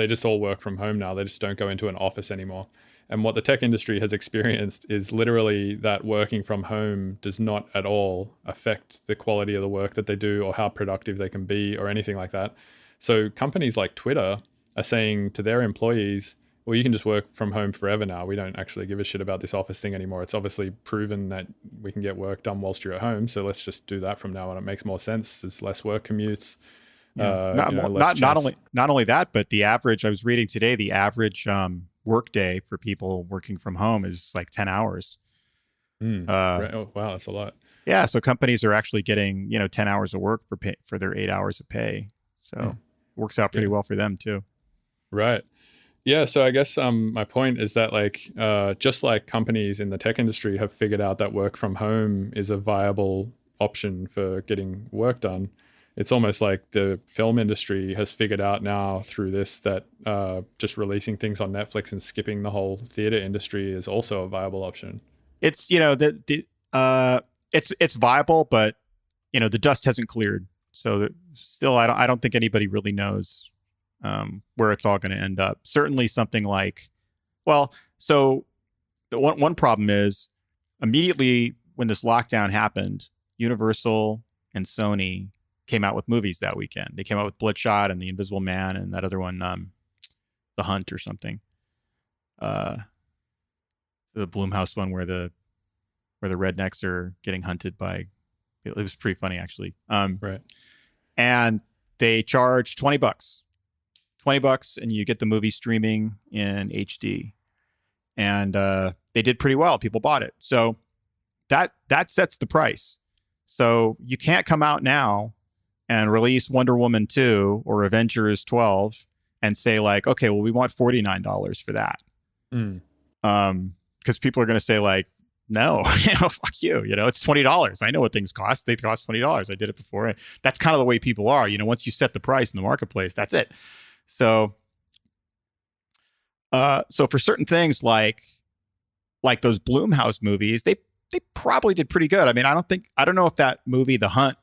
just all work from home now. They just don't go into an office anymore. And what the tech industry has experienced is literally that working from home does not at all affect the quality of the work that they do or how productive they can be or anything like that. So companies like Twitter are saying to their employees, well, you can just work from home forever now. We don't actually give a shit about this office thing anymore. It's obviously proven that we can get work done whilst you're at home. So let's just do that from now on. It makes more sense. There's less work commutes. Not only that, but the average, I was reading today, the average work day for people working from home is like 10 hours. Right. Oh, wow, that's a lot. Yeah, so companies are actually getting 10 hours of work for their 8 hours of pay. So it works out pretty well for them too. Right. Yeah. So I guess my point is that like just like companies in the tech industry have figured out that work from home is a viable option for getting work done. It's almost like the film industry has figured out now through this that just releasing things on Netflix and skipping the whole theater industry is also a viable option. It's it's viable, but the dust hasn't cleared. So still, I don't think anybody really knows where it's all going to end up. Certainly something like, so the one problem is immediately when this lockdown happened, Universal and Sony came out with movies that weekend. They came out with Bloodshot and The Invisible Man and that other one, The Hunt or something. The Blumhouse one where the rednecks are getting hunted by. It was pretty funny actually. Right. And they charge $20, and you get the movie streaming in HD. And they did pretty well. People bought it. So that sets the price. So you can't come out now and release Wonder Woman 2 or Avengers 12 and say like, okay, well, we want $49 for that. Because people are going to say like, no, fuck you. It's $20. I know what things cost. They cost $20. I did it before. That's kind of the way people are. Once you set the price in the marketplace, that's it. So for certain things like those Blumhouse movies, they probably did pretty good. I mean, I don't know if that movie, The Hunt,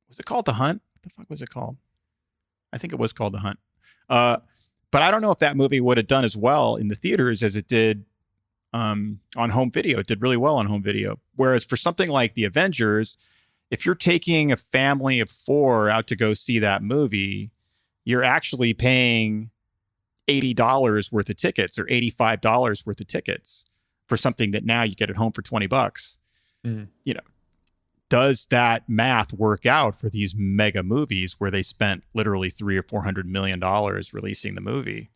was it called The Hunt? What the fuck was it called? I think it was called The Hunt. But I don't know if that movie would have done as well in the theaters as it did on home video. It did really well on home video. Whereas for something like The Avengers, if you're taking a family of 4 out to go see that movie, you're actually paying $80 worth of tickets or $85 worth of tickets for something that now you get at home for $20. Does that math work out for these mega movies where they spent literally $300 or $400 million releasing the movie?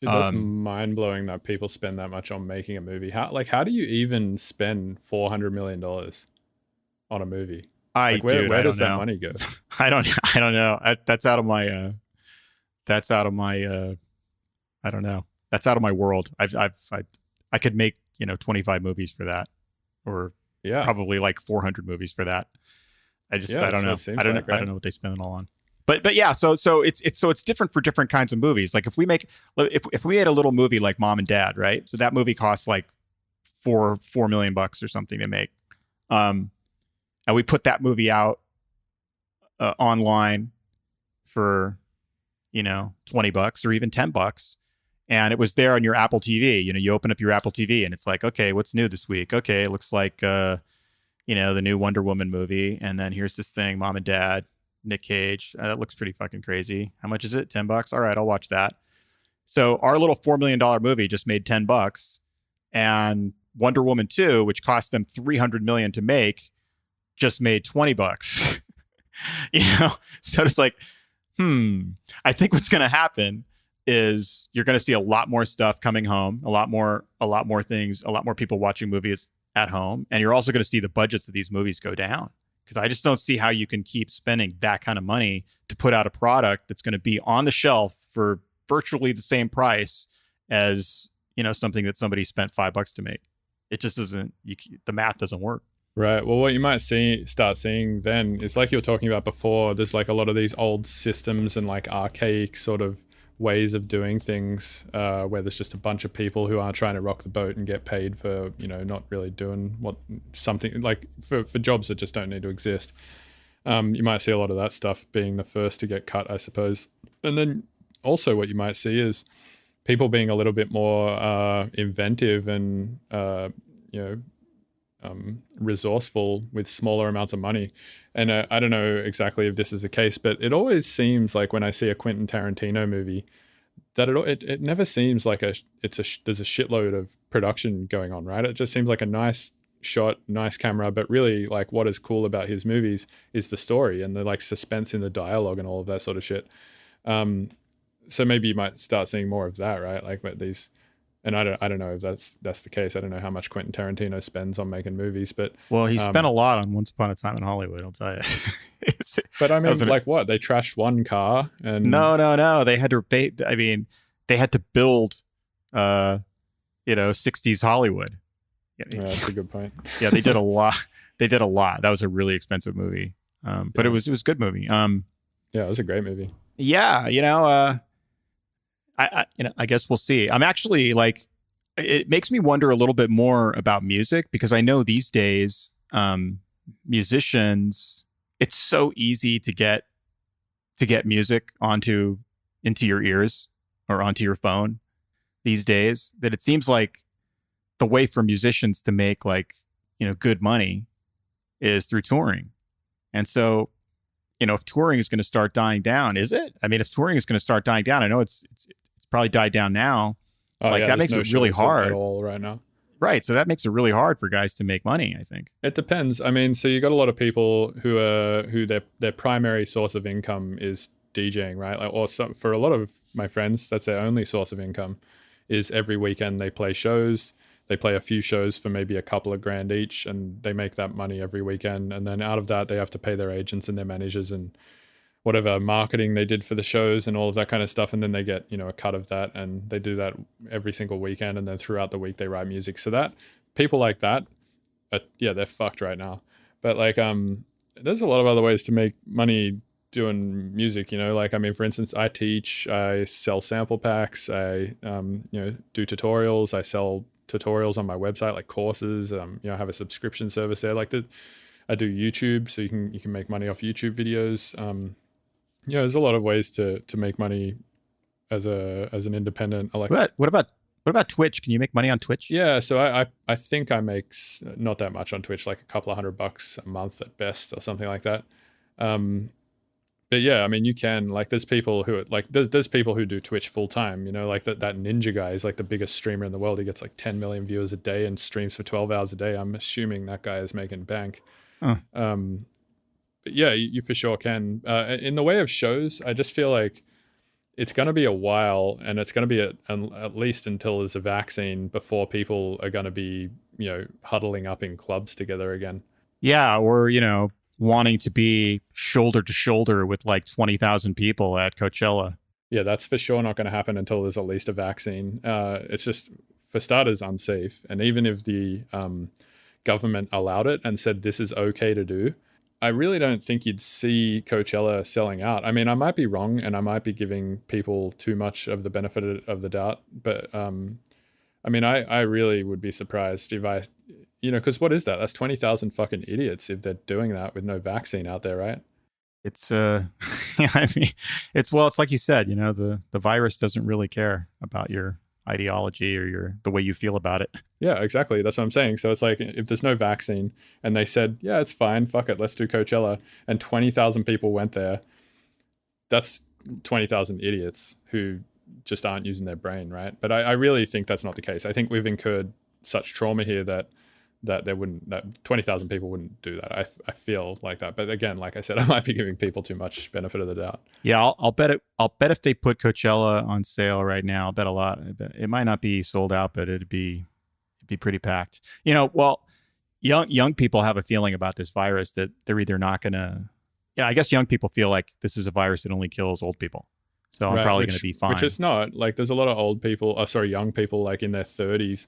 Dude, that's mind blowing that people spend that much on making a movie. How do you even spend $400 million on a movie? Where does that money go? I don't know. That's out of my I don't know. That's out of my world. I could make 25 movies for that, or probably like 400 movies for that. I don't know. I don't know what they spend it all on. But yeah, so it's different for different kinds of movies. Like if we made a little movie like Mom and Dad, right? So that movie costs like $4 million or something to make, and we put that movie out online for $20 or even $10, and it was there on your Apple TV. You open up your Apple TV and it's like, okay, what's new this week? Okay, it looks like the new Wonder Woman movie, and then here's this thing, Mom and Dad, Nick Cage. That looks pretty fucking crazy. How much is it? $10? All right, I'll watch that. So our little $4 million movie just made $10, and Wonder Woman 2, which cost them $300 million to make, just made $20. So it's like, I think what's going to happen is you're going to see a lot more stuff coming home, a lot more things, a lot more people watching movies at home, and you're also going to see the budgets of these movies go down. Because I just don't see how you can keep spending that kind of money to put out a product that's going to be on the shelf for virtually the same price as something that somebody spent $5 to make. It just doesn't. The math doesn't work. Right. Well, what you might start seeing then is like you were talking about before. There's like a lot of these old systems and like archaic sort of ways of doing things where there's just a bunch of people who are trying to rock the boat and get paid for not really doing something like for jobs that just don't need to exist. You might see a lot of that stuff being the first to get cut, I suppose. And then also what you might see is people being a little bit more inventive and resourceful with smaller amounts of money. And I don't know exactly if this is the case, but it always seems like when I see a Quentin Tarantino movie, that it never seems like there's a shitload of production going on, right? It just seems like a nice shot, nice camera, but really like what is cool about his movies is the story and the like suspense in the dialogue and all of that sort of shit. So maybe you might start seeing more of that, right? Like these, and I don't know if that's the case. I don't know how much Quentin Tarantino spends on making movies, but Well, he spent a lot on Once Upon a Time in Hollywood, I'll tell you. but I mean, like what? They trashed one car and No. They had to they had to build 60s Hollywood. Yeah, that's a good point. Yeah, they did a lot. That was a really expensive movie. But it was a good movie. Yeah, it was a great movie. Yeah, I guess we'll see. I'm actually like, it makes me wonder a little bit more about music, because I know these days, musicians, it's so easy to get music into your ears or onto your phone these days, that it seems like the way for musicians to make like, good money is through touring. And so, if touring is going to start dying down, is it? I mean, if touring is going to start dying down, I know it's probably died down now. That makes it really hard at all right now. Right. So that makes it really hard for guys to make money, I think. It depends. I mean, so you got a lot of people who their primary source of income is DJing, right? Like, for a lot of my friends, that's their only source of income, is every weekend they play shows. They play a few shows for maybe a couple of grand each, and they make that money every weekend. And then out of that, they have to pay their agents and their managers and whatever marketing they did for the shows and all of that kind of stuff. And then they get, a cut of that, and they do that every single weekend. And then throughout the week, they write music. So that people like that, they're fucked right now. But like, there's a lot of other ways to make money doing music, like, I mean, for instance, I teach, I sell sample packs, I, do tutorials, I sell tutorials on my website, like courses, I have a subscription service there. Like I do YouTube, so you can make money off YouTube videos. There's a lot of ways to make money as an independent. What about Twitch? Can you make money on Twitch? Yeah, so I think I make not that much on Twitch, like a couple of $100 a month at best, or something like that. But yeah, I mean, you can, like, there's people who like there's people who do Twitch full time. Like that Ninja guy is like the biggest streamer in the world. He gets like 10 million viewers a day and streams for 12 hours a day. I'm assuming that guy is making bank. But yeah, you for sure can. In the way of shows, I just feel like it's going to be a while, and it's going to be at least until there's a vaccine before people are going to be, huddling up in clubs together again. Yeah, or, wanting to be shoulder to shoulder with like 20,000 people at Coachella. Yeah, that's for sure not going to happen until there's at least a vaccine. It's just, for starters, unsafe. And even if the government allowed it and said this is okay to do, I really don't think you'd see Coachella selling out. I mean, I might be wrong, and I might be giving people too much of the benefit of the doubt. But I mean, I really would be surprised if because what is that? That's 20,000 fucking idiots if they're doing that with no vaccine out there, right? It's I mean, it's like you said, the virus doesn't really care about your ideology or the way you feel about it. Yeah, exactly. That's what I'm saying. So it's like, if there's no vaccine and they said, yeah, it's fine, fuck it, let's do Coachella, and 20,000 people went there, that's 20,000 idiots who just aren't using their brain, right? But I really think that's not the case. I think we've incurred such trauma here that 20,000 people wouldn't do that. I feel like that. But again, like I said, I might be giving people too much benefit of the doubt. Yeah, I'll bet if they put Coachella on sale right now, I'll bet a lot. It might not be sold out, but it'd be pretty packed. Well, young people have a feeling about this virus that they're either not going to. Yeah, I guess young people feel like this is a virus that only kills old people. So I'm probably going to be fine. Which it's not. Like, there's a lot of young people like in their 30s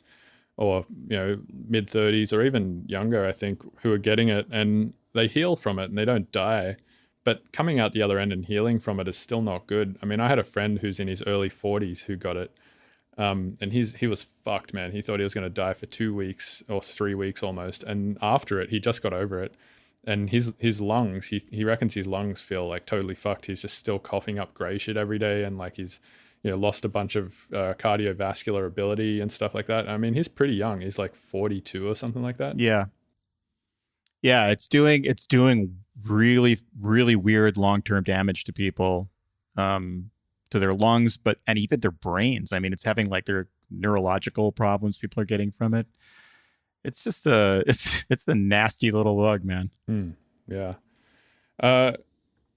or, mid 30s or even younger, I think, who are getting it, and they heal from it and they don't die. But coming out the other end and healing from it is still not good. I mean, I had a friend who's in his early 40s who got it. And he was fucked, man. He thought he was going to die for 2 weeks or 3 weeks almost. And after it, he just got over it. And his lungs, he reckons his lungs feel like totally fucked. He's just still coughing up gray shit every day. And like he's, lost a bunch of cardiovascular ability and stuff like that. I mean, he's pretty young. He's like 42 or something like that. Yeah. Yeah. It's doing really, really weird long-term damage to people. their lungs, and even their brains. I mean, it's having like their neurological problems people are getting from it. It's just it's a nasty little bug, man. Yeah.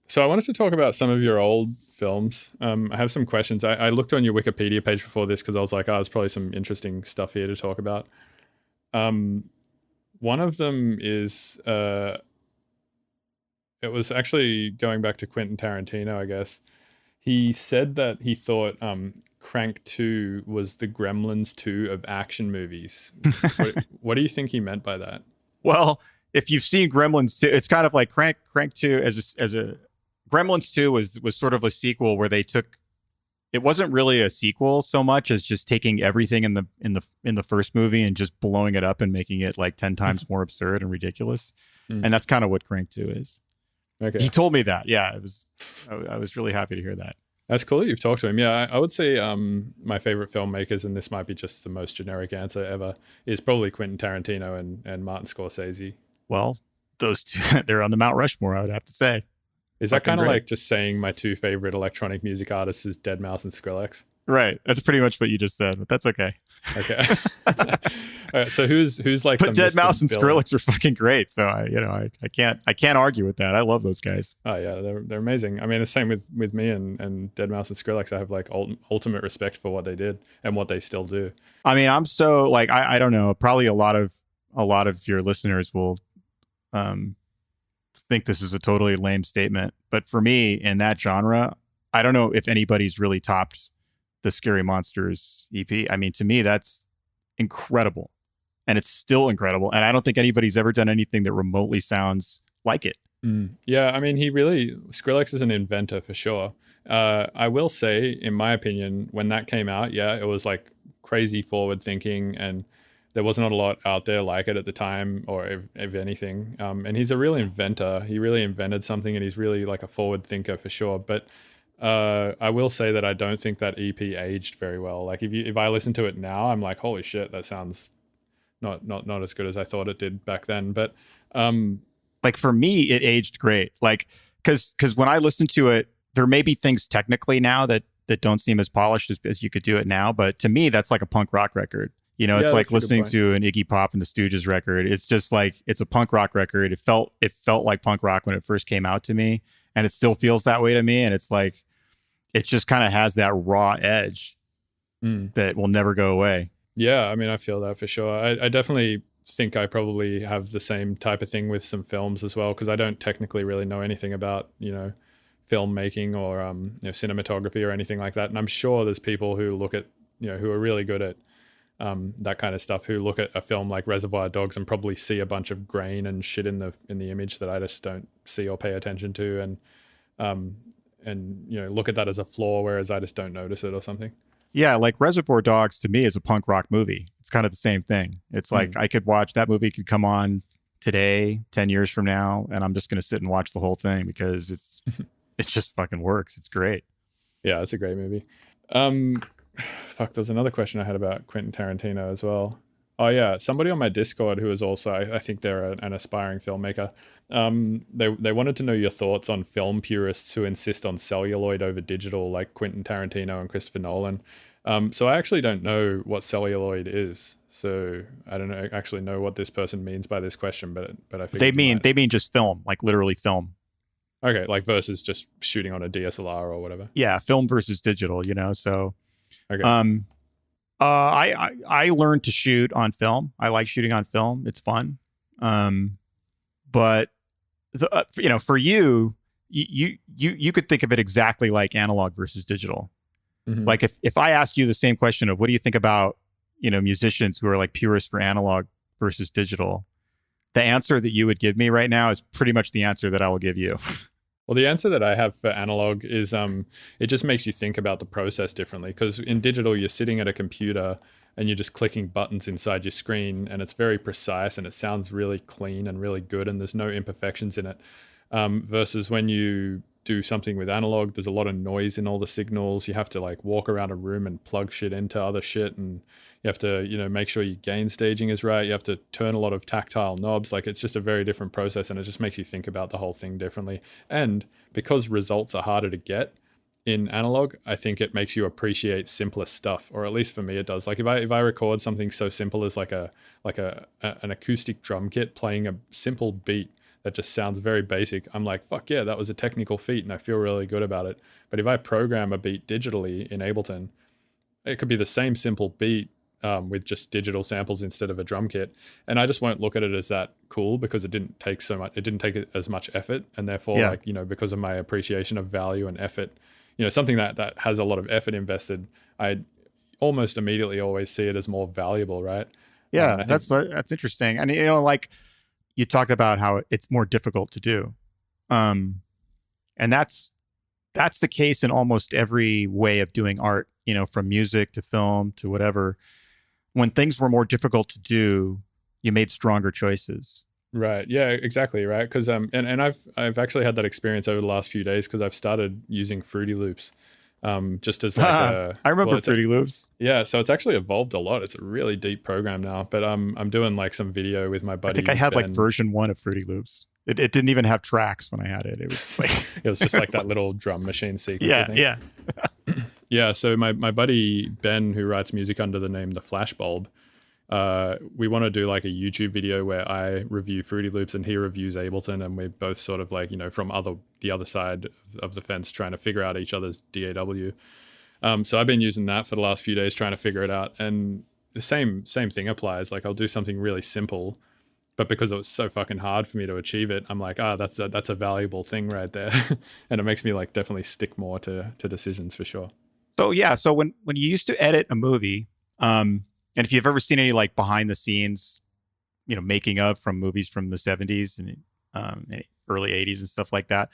So I wanted to talk about some of your old films. I have some questions. I looked on your Wikipedia page before this because I was like, oh, there's probably some interesting stuff here to talk about. One of them is it was actually going back to Quentin Tarantino, I guess. He said that he thought Crank 2 was the Gremlins 2 of action movies. What do you think he meant by that? Well, if you've seen Gremlins 2, it's kind of like Crank 2 as a Gremlins 2 was sort of a sequel where they took, it wasn't really a sequel so much as just taking everything in the first movie and just blowing it up and making it like 10 times more absurd and ridiculous. And that's kind of what Crank 2 is. Okay. He told me that. Yeah, I was really happy to hear that. That's cool that you've talked to him. Yeah, I would say my favorite filmmakers, and this might be just the most generic answer ever, is probably Quentin Tarantino and Martin Scorsese. Well, those two, they're on the Mount Rushmore, I would have to say. Is that kind of like just saying my two favorite electronic music artists is Deadmau5 and Skrillex? Right. That's pretty much what you just said, but that's okay. Okay. All right, so who's like? But Deadmau5 and Skrillex are fucking great, so I can't argue with that. I love those guys. Oh yeah, they're amazing. I mean, the same with me and Deadmau5 and Skrillex. I have like ultimate respect for what they did and what they still do. I mean, I'm so like I don't know. Probably a lot of your listeners will think this is a totally lame statement, but for me in that genre, I don't know if anybody's really topped the Scary Monsters EP. I mean, to me, that's incredible, and it's still incredible. And I don't think anybody's ever done anything that remotely sounds like it. Yeah, I mean, Skrillex is an inventor for sure. I will say, in my opinion, when that came out, yeah, it was like crazy forward thinking, and there was not a lot out there like it at the time, or if anything. And he's a real inventor. He really invented something, and he's really like a forward thinker for sure. But I will say that I don't think that EP aged very well. Like if I listen to it now, I'm like, holy shit, that sounds not as good as I thought it did back then. But like for me, it aged great. Like because when I listen to it, there may be things technically now that don't seem as polished as you could do it now. But to me, that's like a punk rock record. You know, it's like listening to an Iggy Pop and the Stooges record. It's just like, it's a punk rock record. It felt like punk rock when it first came out to me, and it still feels that way to me. And it's like, it just kind of has that raw edge that will never go away. Yeah, I mean, I feel that for sure. I definitely think I probably have the same type of thing with some films as well, because I don't technically really know anything about, filmmaking or cinematography or anything like that. And I'm sure there's people who look at, who are really good at that kind of stuff, who look at a film like Reservoir Dogs and probably see a bunch of grain and shit in the image that I just don't see or pay attention to, and look at that as a flaw, whereas I just don't notice it or something. Yeah, like Reservoir Dogs to me is a punk rock movie. It's kind of the same thing. It's like I could watch that movie, could come on today, 10 years from now, and I'm just going to sit and watch the whole thing because it just fucking works. It's great. Yeah, it's a great movie. Fuck, there was another question I had about Quentin Tarantino as well. Oh yeah, somebody on my Discord who is also, I think they're an aspiring filmmaker. They wanted to know your thoughts on film purists who insist on celluloid over digital, like Quentin Tarantino and Christopher Nolan. So I actually don't know what celluloid is. So I don't actually know what this person means by this question, but I think they mean just film, like literally film. Okay, like versus just shooting on a DSLR or whatever. Yeah, film versus digital. So. Okay. I learned to shoot on film. I like shooting on film. It's fun. But for you could think of it exactly like analog versus digital. Mm-hmm. Like if I asked you the same question of what do you think about, musicians who are like purists for analog versus digital, the answer that you would give me right now is pretty much the answer that I will give you. Well, the answer that I have for analog is it just makes you think about the process differently, because in digital, you're sitting at a computer and you're just clicking buttons inside your screen, and it's very precise and it sounds really clean and really good, and there's no imperfections in it. Versus when you do something with analog, there's a lot of noise in all the signals. You have to like walk around a room and plug shit into other shit, and you have to, make sure your gain staging is right. You have to turn a lot of tactile knobs. Like it's just a very different process, and it just makes you think about the whole thing differently. And because results are harder to get, in analog, I think it makes you appreciate simpler stuff, or at least for me it does. Like if I record something so simple as like an acoustic drum kit playing a simple beat that just sounds very basic, I'm like, fuck yeah, that was a technical feat and I feel really good about it. But if I program a beat digitally in Ableton, it could be the same simple beat with just digital samples instead of a drum kit, and I just won't look at it as that cool because it didn't take as much effort, and therefore like, you know, because of my appreciation of value and effort, you know, something that has a lot of effort invested, I almost immediately always see it as more valuable, right? Yeah, that's interesting. And you know, like you talked about how it's more difficult to do, and that's the case in almost every way of doing art. You know, from music to film to whatever. When things were more difficult to do, you made stronger choices. Right. Yeah, exactly. Right. Because and I've actually had that experience over the last few days because I've started using Fruity Loops, just as like I remember Fruity Loops. Yeah. So it's actually evolved a lot. It's a really deep program now. But I'm doing like some video with my buddy. I think I had Ben. like version 1 of Fruity Loops. It didn't even have tracks when I had it. It was like it was just like that little drum machine sequence. Yeah. I think. Yeah. Yeah. So my buddy Ben, who writes music under the name The Flashbulb, we want to do like a YouTube video where I review Fruity Loops and he reviews Ableton, and we're both sort of like, you know, from the other side of the fence trying to figure out each other's DAW. So I've been using that for the last few days trying to figure it out, and the same thing applies. Like I'll do something really simple, but because it was so fucking hard for me to achieve it, I'm like, that's a valuable thing right there. And it makes me like definitely stick more to decisions for sure. So yeah, so when you used to edit a movie, and if you've ever seen any like behind the scenes, you know, making of from movies from the 70s and early 80s and stuff like that,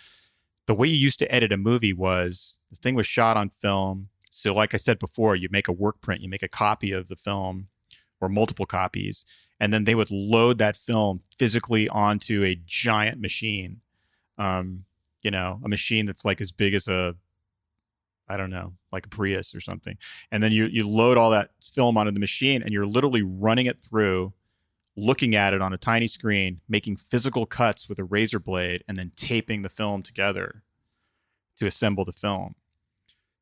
the way you used to edit a movie was the thing was shot on film. So like I said before, you make a work print, you make a copy of the film or multiple copies, and then they would load that film physically onto a giant machine. You know, a machine that's like as big as I don't know, like a Prius or something. And then you load all that film onto the machine and you're literally running it through, looking at it on a tiny screen, making physical cuts with a razor blade, and then taping the film together to assemble the film.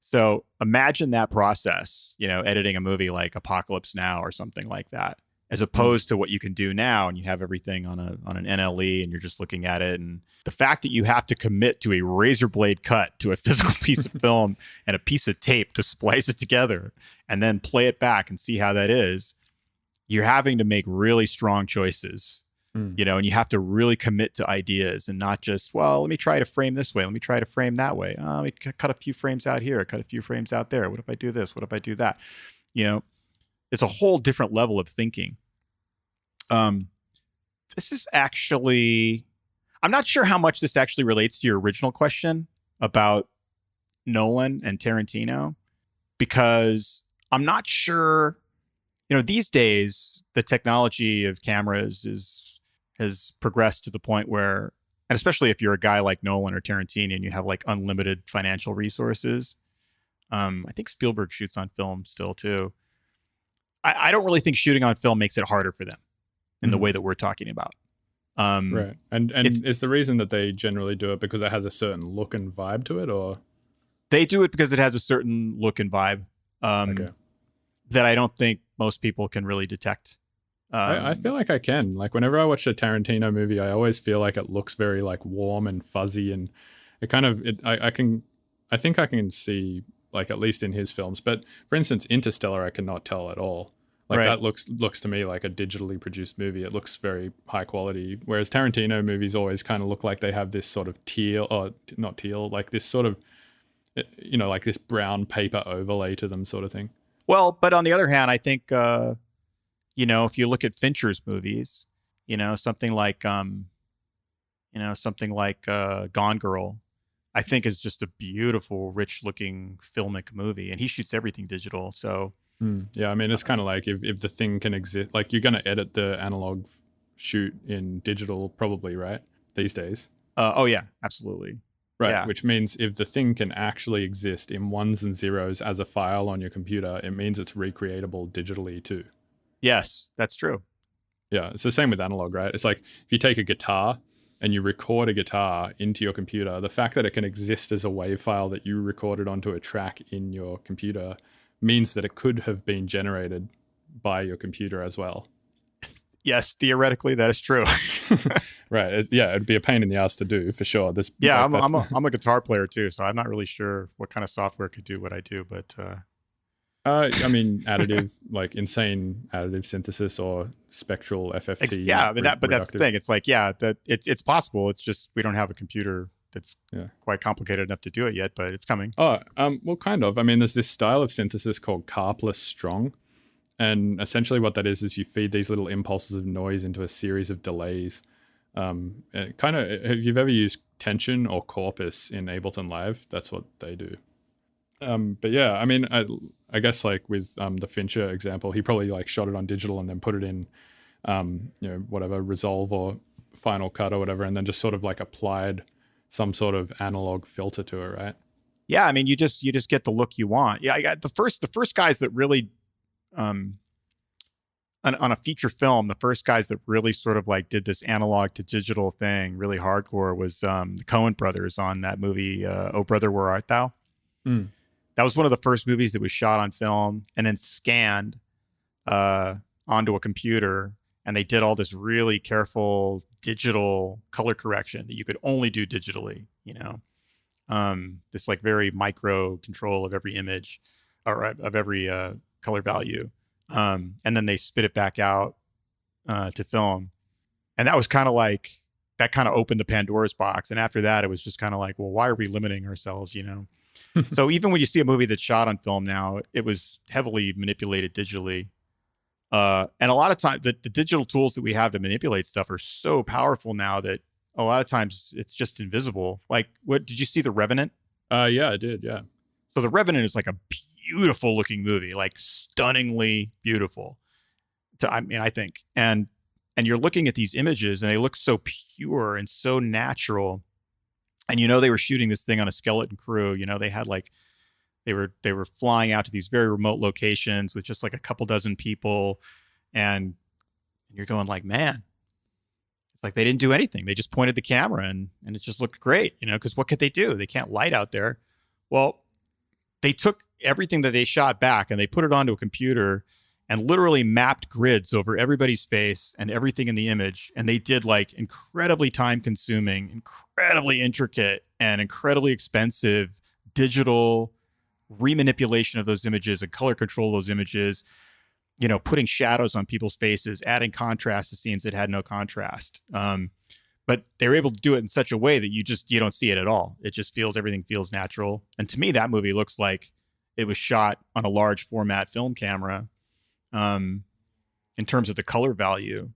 So imagine that process, you know, editing a movie like Apocalypse Now or something like that, as opposed to what you can do now, and you have everything on an NLE and you're just looking at it. And the fact that you have to commit to a razor blade cut to a physical piece of film and a piece of tape to splice it together and then play it back and see how that is, you're having to make really strong choices, you know, and you have to really commit to ideas and not just, well, let me try to frame this way. Let me try to frame that way. Let me cut a few frames out here, cut a few frames out there. What if I do this? What if I do that? You know, it's a whole different level of thinking. This is actually, I'm not sure how much this actually relates to your original question about Nolan and Tarantino, because I'm not sure, you know, these days the technology of cameras has progressed to the point where, and especially if you're a guy like Nolan or Tarantino and you have like unlimited financial resources, I think Spielberg shoots on film still too. I don't really think shooting on film makes it harder for them in the way that we're talking about. Right. And is the reason that they generally do it because it has a certain look and vibe to it, or? They do it because it has a certain look and vibe that I don't think most people can really detect. I feel like I can. Like whenever I watch a Tarantino movie, I always feel like it looks very like warm and fuzzy, and it kind of I think I can see like at least in his films. But for instance, Interstellar, I cannot tell at all. Like that looks to me like a digitally produced movie. It looks very high quality. Whereas Tarantino movies always kind of look like they have this sort of teal, or not teal, like this sort of, you know, like this brown paper overlay to them sort of thing. Well, but on the other hand, I think, you know, if you look at Fincher's movies, you know, something like Gone Girl, I think is just a beautiful, rich looking filmic movie, and he shoots everything digital. So yeah, I mean, it's kind of like if the thing can exist, like you're going to edit the analog shoot in digital probably, right? These days. Oh yeah, absolutely. Right, Yeah. which means if the thing can actually exist in ones and zeros as a file on your computer, it means it's recreatable digitally too. Yes, that's true. Yeah, it's the same with analog, right? It's like if you take a guitar and you record a guitar into your computer, the fact that it can exist as a WAV file that you recorded onto a track in your computer means that it could have been generated by your computer as well. Yes, theoretically, that is true. Right. It'd be a pain in the ass to do for sure. I'm a guitar player too, so I'm not really sure what kind of software could do what I do, but I mean, additive, like insane additive synthesis or spectral FFT. But that's the thing. It's like, that it's possible. It's just we don't have a computer that's quite complicated enough to do it yet, but it's coming. Well, kind of. I mean, there's this style of synthesis called carpless strong. And essentially what that is you feed these little impulses of noise into a series of delays. Kind of, if you've ever used Tension or Corpus in Ableton Live, that's what they do. But yeah, I mean, I guess like with the Fincher example, he probably like shot it on digital and then put it in, whatever, Resolve or Final Cut or whatever, and then just sort of like applied some sort of analog filter to it, right? Yeah, I mean, you just get the look you want. Yeah, I got the first guys that really on a feature film, the first guys that really sort of like did this analog to digital thing really hardcore was the Coen brothers on that movie, Oh Brother, Where Art Thou? Mm. That was one of the first movies that was shot on film and then scanned onto a computer. And they did all this really careful digital color correction that you could only do digitally, this like very micro control of every image or of every color value. And then they spit it back out to film. And that was kind of like, that kind of opened the Pandora's box. And after that, it was just kind of like, well, why are we limiting ourselves, So even when you see a movie that's shot on film now, it was heavily manipulated digitally. And a lot of times the digital tools that we have to manipulate stuff are so powerful now that a lot of times it's just invisible. Like, what did you see The Revenant? Yeah, I did. Yeah. So The Revenant is like a beautiful looking movie, like stunningly beautiful. I think. And you're looking at these images and they look so pure and so natural. And they were shooting this thing on a skeleton crew. They had like they were flying out to these very remote locations with just like a couple dozen people, and you're going like, man, it's like they didn't do anything. They just pointed the camera and it just looked great, because what could they do? They can't light out there. Well, they took everything that they shot back and they put it onto a computer and literally mapped grids over everybody's face and everything in the image. And they did like incredibly time consuming, incredibly intricate and incredibly expensive digital remanipulation of those images and color control of those images, putting shadows on people's faces, adding contrast to scenes that had no contrast. But they were able to do it in such a way that you don't see it at all. It just everything feels natural. And to me, that movie looks like it was shot on a large format film camera. In terms of the color value,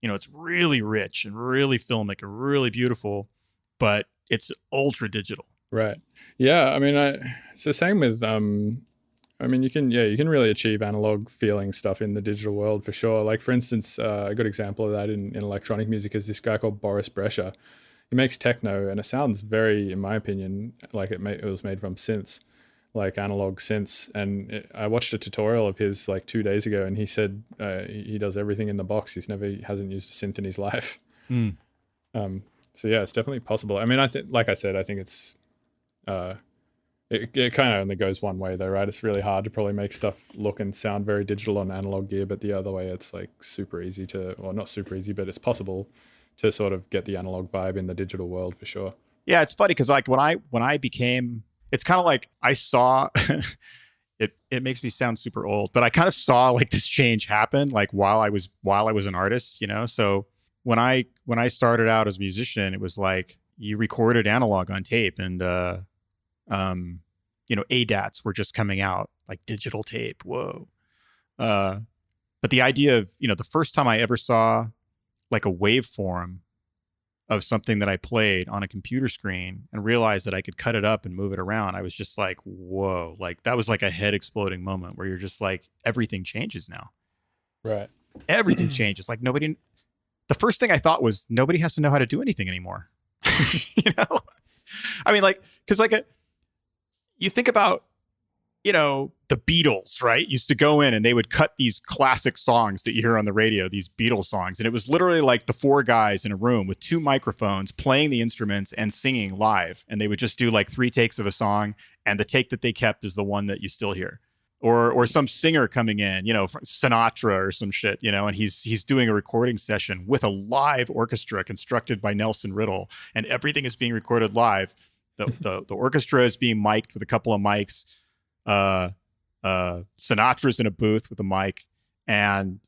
it's really rich and really filmic and really beautiful, but it's ultra digital. Right. Yeah. I mean, it's the same with, you can really achieve analog feeling stuff in the digital world for sure. Like for instance, a good example of that in electronic music is this guy called Boris Brescia. He makes techno and it sounds very, in my opinion, like it was made from synths. Like analog synths, and I watched a tutorial of his like 2 days ago, and he said he does everything in the box. He hasn't used a synth in his life. So yeah, it's definitely possible. I mean, I think it's it kind of only goes one way though, right? It's really hard to probably make stuff look and sound very digital on analog gear, but the other way, it's like super easy not super easy, but it's possible to sort of get the analog vibe in the digital world for sure. Yeah, it's funny because like when I became, it's kind of like I saw it makes me sound super old, but I kind of saw like this change happen like while I was an artist, So when I started out as a musician, it was like you recorded analog on tape and ADATs were just coming out, like digital tape. Whoa. But the idea of, the first time I ever saw like a waveform of something that I played on a computer screen and realized that I could cut it up and move it around, I was just like, whoa, like that was like a head exploding moment where you're just like, everything changes now. Right. Everything changes. Like the first thing I thought was nobody has to know how to do anything anymore. I mean, like, cause like you think about the Beatles, right? Used to go in and they would cut these classic songs that you hear on the radio, these Beatles songs. And it was literally like the four guys in a room with two microphones playing the instruments and singing live. And they would just do like 3 takes of a song. And the take that they kept is the one that you still hear. Or some singer coming in, Sinatra or some shit, and he's doing a recording session with a live orchestra constructed by Nelson Riddle, and everything is being recorded live. The orchestra is being mic'd with a couple of mics. Sinatra's in a booth with a mic, and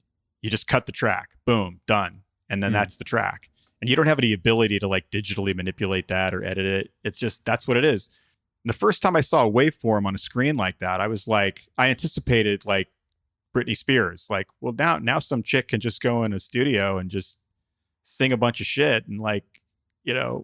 you just cut the track. Boom, done. And then that's the track. And you don't have any ability to like digitally manipulate that or edit it. It's just, that's what it is. And the first time I saw a waveform on a screen like that, I was like, I anticipated like Britney Spears. Like, well, now some chick can just go in a studio and just sing a bunch of shit, and like, they'll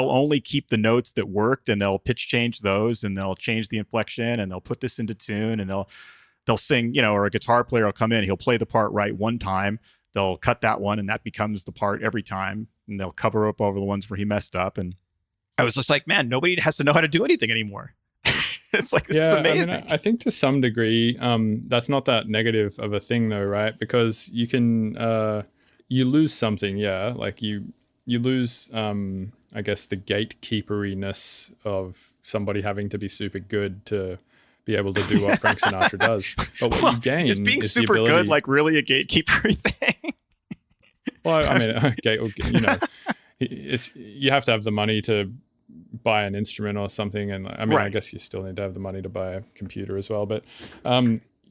only keep the notes that worked, and they'll pitch change those, and they'll change the inflection, and they'll put this into tune, and they'll sing, or a guitar player will come in, he'll play the part right one time, they'll cut that one, and that becomes the part every time, and they'll cover up over the ones where he messed up. And I was just like, man, nobody has to know how to do anything anymore. It's like, this is amazing. I think to some degree, that's not that negative of a thing though, right? Because you can, you lose something, yeah. Like you lose, I guess, the gatekeeperiness of somebody having to be super good to be able to do what Frank Sinatra does. But what you gain is being is super the ability, good, like really a gatekeeper thing. Well, I mean, you have to have the money to buy an instrument or something, and I mean, right. I guess you still need to have the money to buy a computer as well. But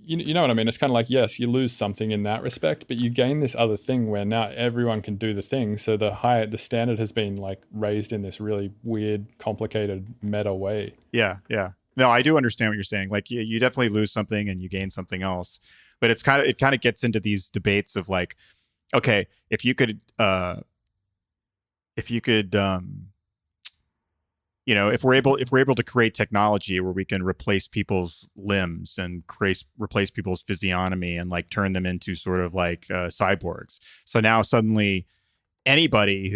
you know what I mean? It's kind of like, yes, you lose something in that respect, but you gain this other thing where now everyone can do the thing. So the standard has been like raised in this really weird, complicated meta way. Yeah. No, I do understand what you're saying. Like you definitely lose something and you gain something else. But it kind of gets into these debates of like, okay, if you could if we're able to create technology where we can replace people's limbs and replace people's physiognomy and like turn them into sort of like cyborgs. So now suddenly anybody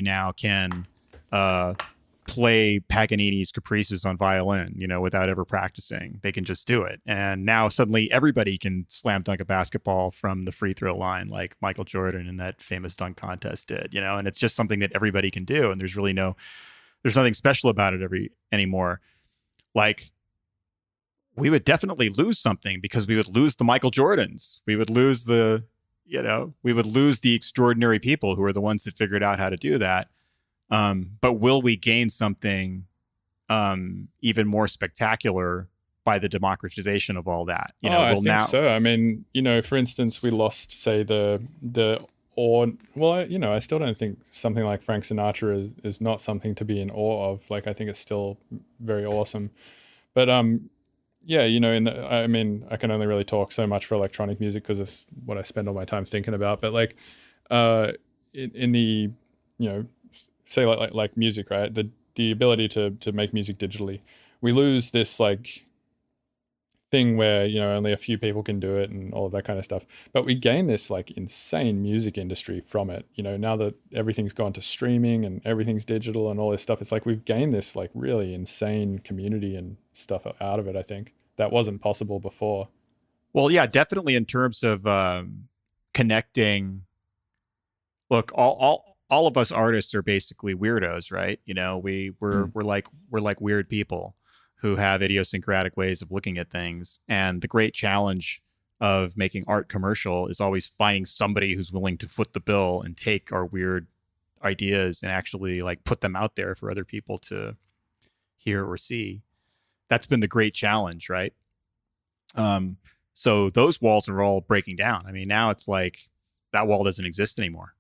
now can play Paganini's Caprices on violin, without ever practicing. They can just do it. And now suddenly everybody can slam dunk a basketball from the free throw line like Michael Jordan in that famous dunk contest did, and it's just something that everybody can do. And there's nothing special about it anymore. Like, we would definitely lose something because we would lose the Michael Jordans. We would lose the extraordinary people who are the ones that figured out how to do that. But will we gain something even more spectacular by the democratization of all that? I think so. I mean, for instance, we lost, say, I still don't think something like Frank Sinatra is not something to be in awe of. Like, I think it's still very awesome. But I can only really talk so much for electronic music because it's what I spend all my time thinking about. But like, in the, say like music, right? The ability to make music digitally, we lose this like thing where only a few people can do it and all of that kind of stuff, but we gain this like insane music industry from it. Now that everything's gone to streaming and everything's digital and all this stuff, it's like we've gained this like really insane community and stuff out of it. I think that wasn't possible before. Well, yeah, definitely in terms of connecting. Look, all of us artists are basically weirdos, right? We're like weird people who have idiosyncratic ways of looking at things. And the great challenge of making art commercial is always finding somebody who's willing to foot the bill and take our weird ideas and actually like put them out there for other people to hear or see. That's been the great challenge, right? So those walls are all breaking down. I mean, now it's like that wall doesn't exist anymore.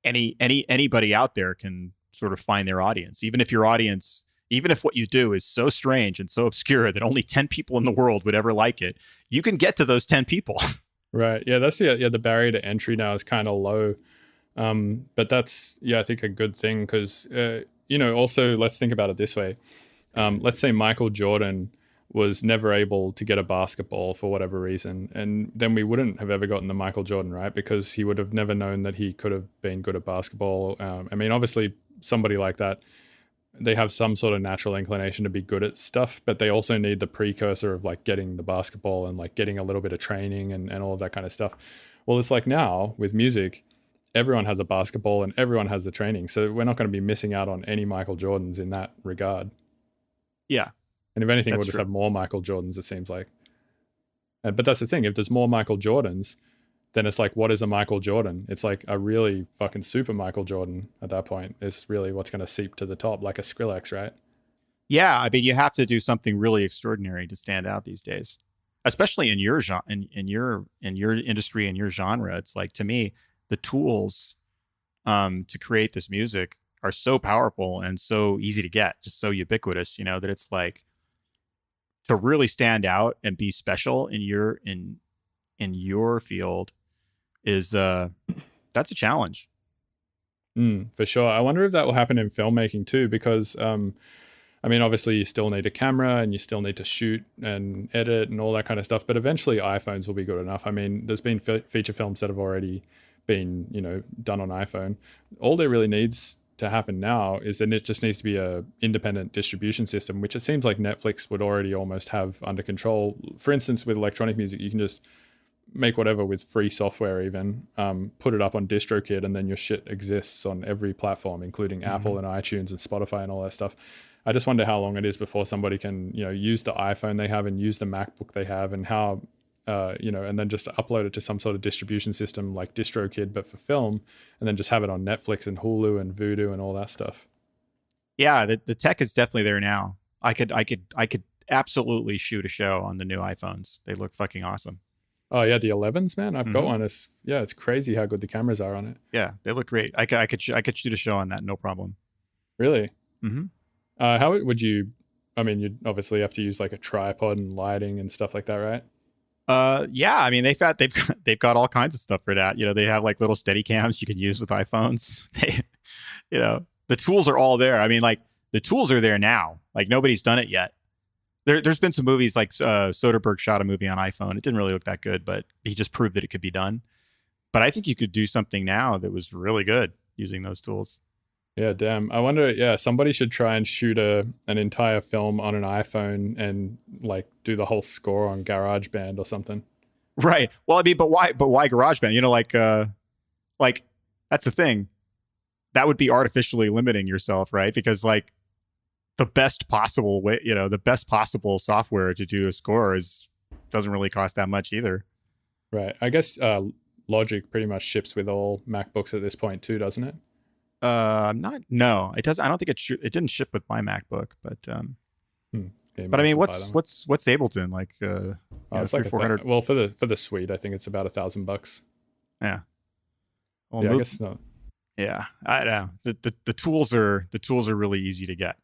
Anybody out there can sort of find their audience, even if what you do is so strange and so obscure that only 10 people in the world would ever like it, you can get to those 10 people. Right. Yeah, that's the barrier to entry now is kind of low. But that's, I think a good thing because, also let's think about it this way. Let's say Michael Jordan was never able to get a basketball for whatever reason, and then we wouldn't have ever gotten the Michael Jordan, right? Because he would have never known that he could have been good at basketball. I mean, obviously somebody like that they have some sort of natural inclination to be good at stuff, but they also need the precursor of like getting the basketball and like getting a little bit of training and all of that kind of stuff. Well, it's like now with music, everyone has a basketball and everyone has the training. So we're not going to be missing out on any Michael Jordans in that regard. Yeah. And if anything, That's we'll just true. have more Michael Jordans, it seems like. But that's the thing. If there's more Michael Jordans, then it's like, what is a Michael Jordan? It's like a really fucking super Michael Jordan at that point is really what's going to seep to the top, like a Skrillex, right? Yeah, I mean, you have to do something really extraordinary to stand out these days, especially in your genre, in your industry and your genre. It's like, to me, the tools to create this music are so powerful and so easy to get, just so ubiquitous, that it's like, to really stand out and be special in your field is that's a challenge. For sure. I wonder if that will happen in filmmaking too, because I mean, obviously you still need a camera and you still need to shoot and edit and all that kind of stuff, but eventually iPhones will be good enough. I mean, there's been feature films that have already been, done on iPhone. All there really needs to happen now is that it just needs to be a independent distribution system, which it seems like Netflix would already almost have under control. For instance, with electronic music, you can just make whatever with free software, even put it up on DistroKid, and then your shit exists on every platform, including Apple and iTunes and Spotify and all that stuff. I just wonder how long it is before somebody can, use the iPhone they have and use the MacBook they have, and how, and then just upload it to some sort of distribution system like DistroKid, but for film, and then just have it on Netflix and Hulu and Vudu and all that stuff. Yeah, the tech is definitely there now. I could absolutely shoot a show on the new iPhones. They look fucking awesome. Oh yeah, the 11s, man. I've got one. It's crazy how good the cameras are on it. Yeah, they look great. I could shoot a show on that, no problem. Really? Mm-hmm. How would you? I mean, you'd obviously have to use like a tripod and lighting and stuff like that, right? Yeah. I mean, they've got all kinds of stuff for that. They have like little steady cams you can use with iPhones. The tools are all there. I mean, like the tools are there now. Like nobody's done it yet. There's been some movies like Soderbergh shot a movie on iPhone. It didn't really look that good, but he just proved that it could be done. But I think you could do something now that was really good using those tools. Yeah, damn. I wonder, somebody should try and shoot an entire film on an iPhone and like do the whole score on GarageBand or something. Right. Well, I mean, but why GarageBand? Like that's the thing. That would be artificially limiting yourself, right? Because like the best possible way, the best possible software to do a score doesn't really cost that much either. Right. I guess Logic pretty much ships with all MacBooks at this point too, doesn't it? No, it does. I don't think it didn't ship with my MacBook, but but I mean, what's Ableton like? It's like 400. Well, for the suite, I think it's about $1,000. Yeah. Well, yeah, I guess not. Yeah, I know. The tools are really easy to get.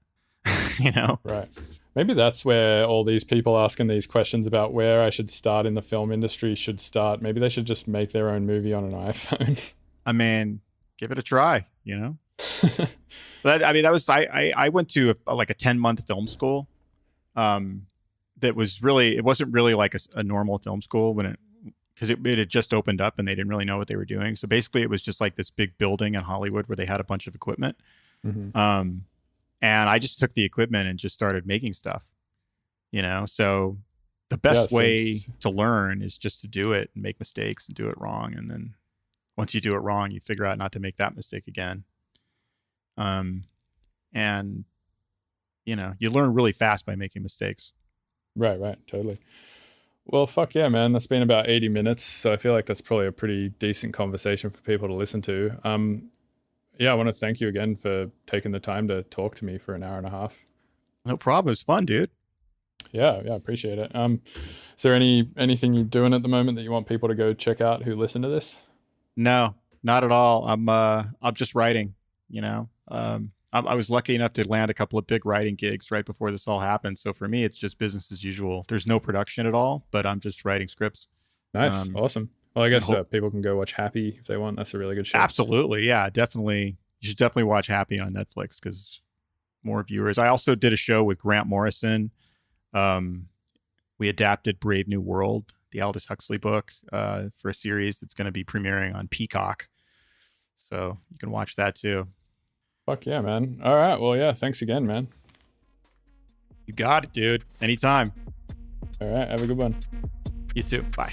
Right. Maybe that's where all these people asking these questions about where I should start in the film industry should start. Maybe they should just make their own movie on an iPhone. I mean, give it a try, But that was I went to a 10-month film school. That was really, it wasn't really like a normal film school because it had just opened up and they didn't really know what they were doing. So basically it was just like this big building in Hollywood where they had a bunch of equipment. Mm-hmm. And I just took the equipment and just started making stuff, so the best way to learn is just to do it and make mistakes and do it wrong. And then once you do it wrong, you figure out not to make that mistake again. And you learn really fast by making mistakes. Right. Totally. Well, fuck yeah, man. That's been about 80 minutes. So I feel like that's probably a pretty decent conversation for people to listen to. Yeah, I want to thank you again for taking the time to talk to me for an hour and a half. No problem. It was fun, dude. Yeah, appreciate it. Is there anything you're doing at the moment that you want people to go check out who listen to this? No, not at all. I'm just writing, I was lucky enough to land a couple of big writing gigs right before this all happened. So for me, it's just business as usual. There's no production at all, but I'm just writing scripts. Nice. Awesome. Well, I guess people can go watch Happy if they want. That's a really good show. Absolutely. Yeah, definitely. You should definitely watch Happy on Netflix because more viewers. I also did a show with Grant Morrison. We adapted Brave New World, the Aldous Huxley book, for a series that's going to be premiering on Peacock. So you can watch that too. Fuck yeah, man. All right. Well, yeah. Thanks again, man. You got it, dude. Anytime. All right. Have a good one. You too. Bye.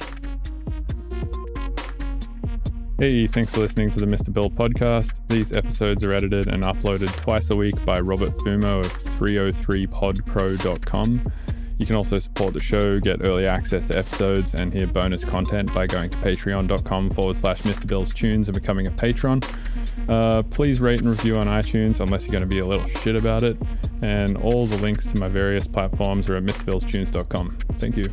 Hey, thanks for listening to the Mr. Bill podcast. These episodes are edited and uploaded twice a week by Robert Fumo of 303podpro.com. You can also support the show, get early access to episodes, and hear bonus content by going to patreon.com/Mr. Bill's Tunes and becoming a patron. Please rate and review on iTunes unless you're going to be a little shit about it. And all the links to my various platforms are at MrBillsTunes.com. Thank you.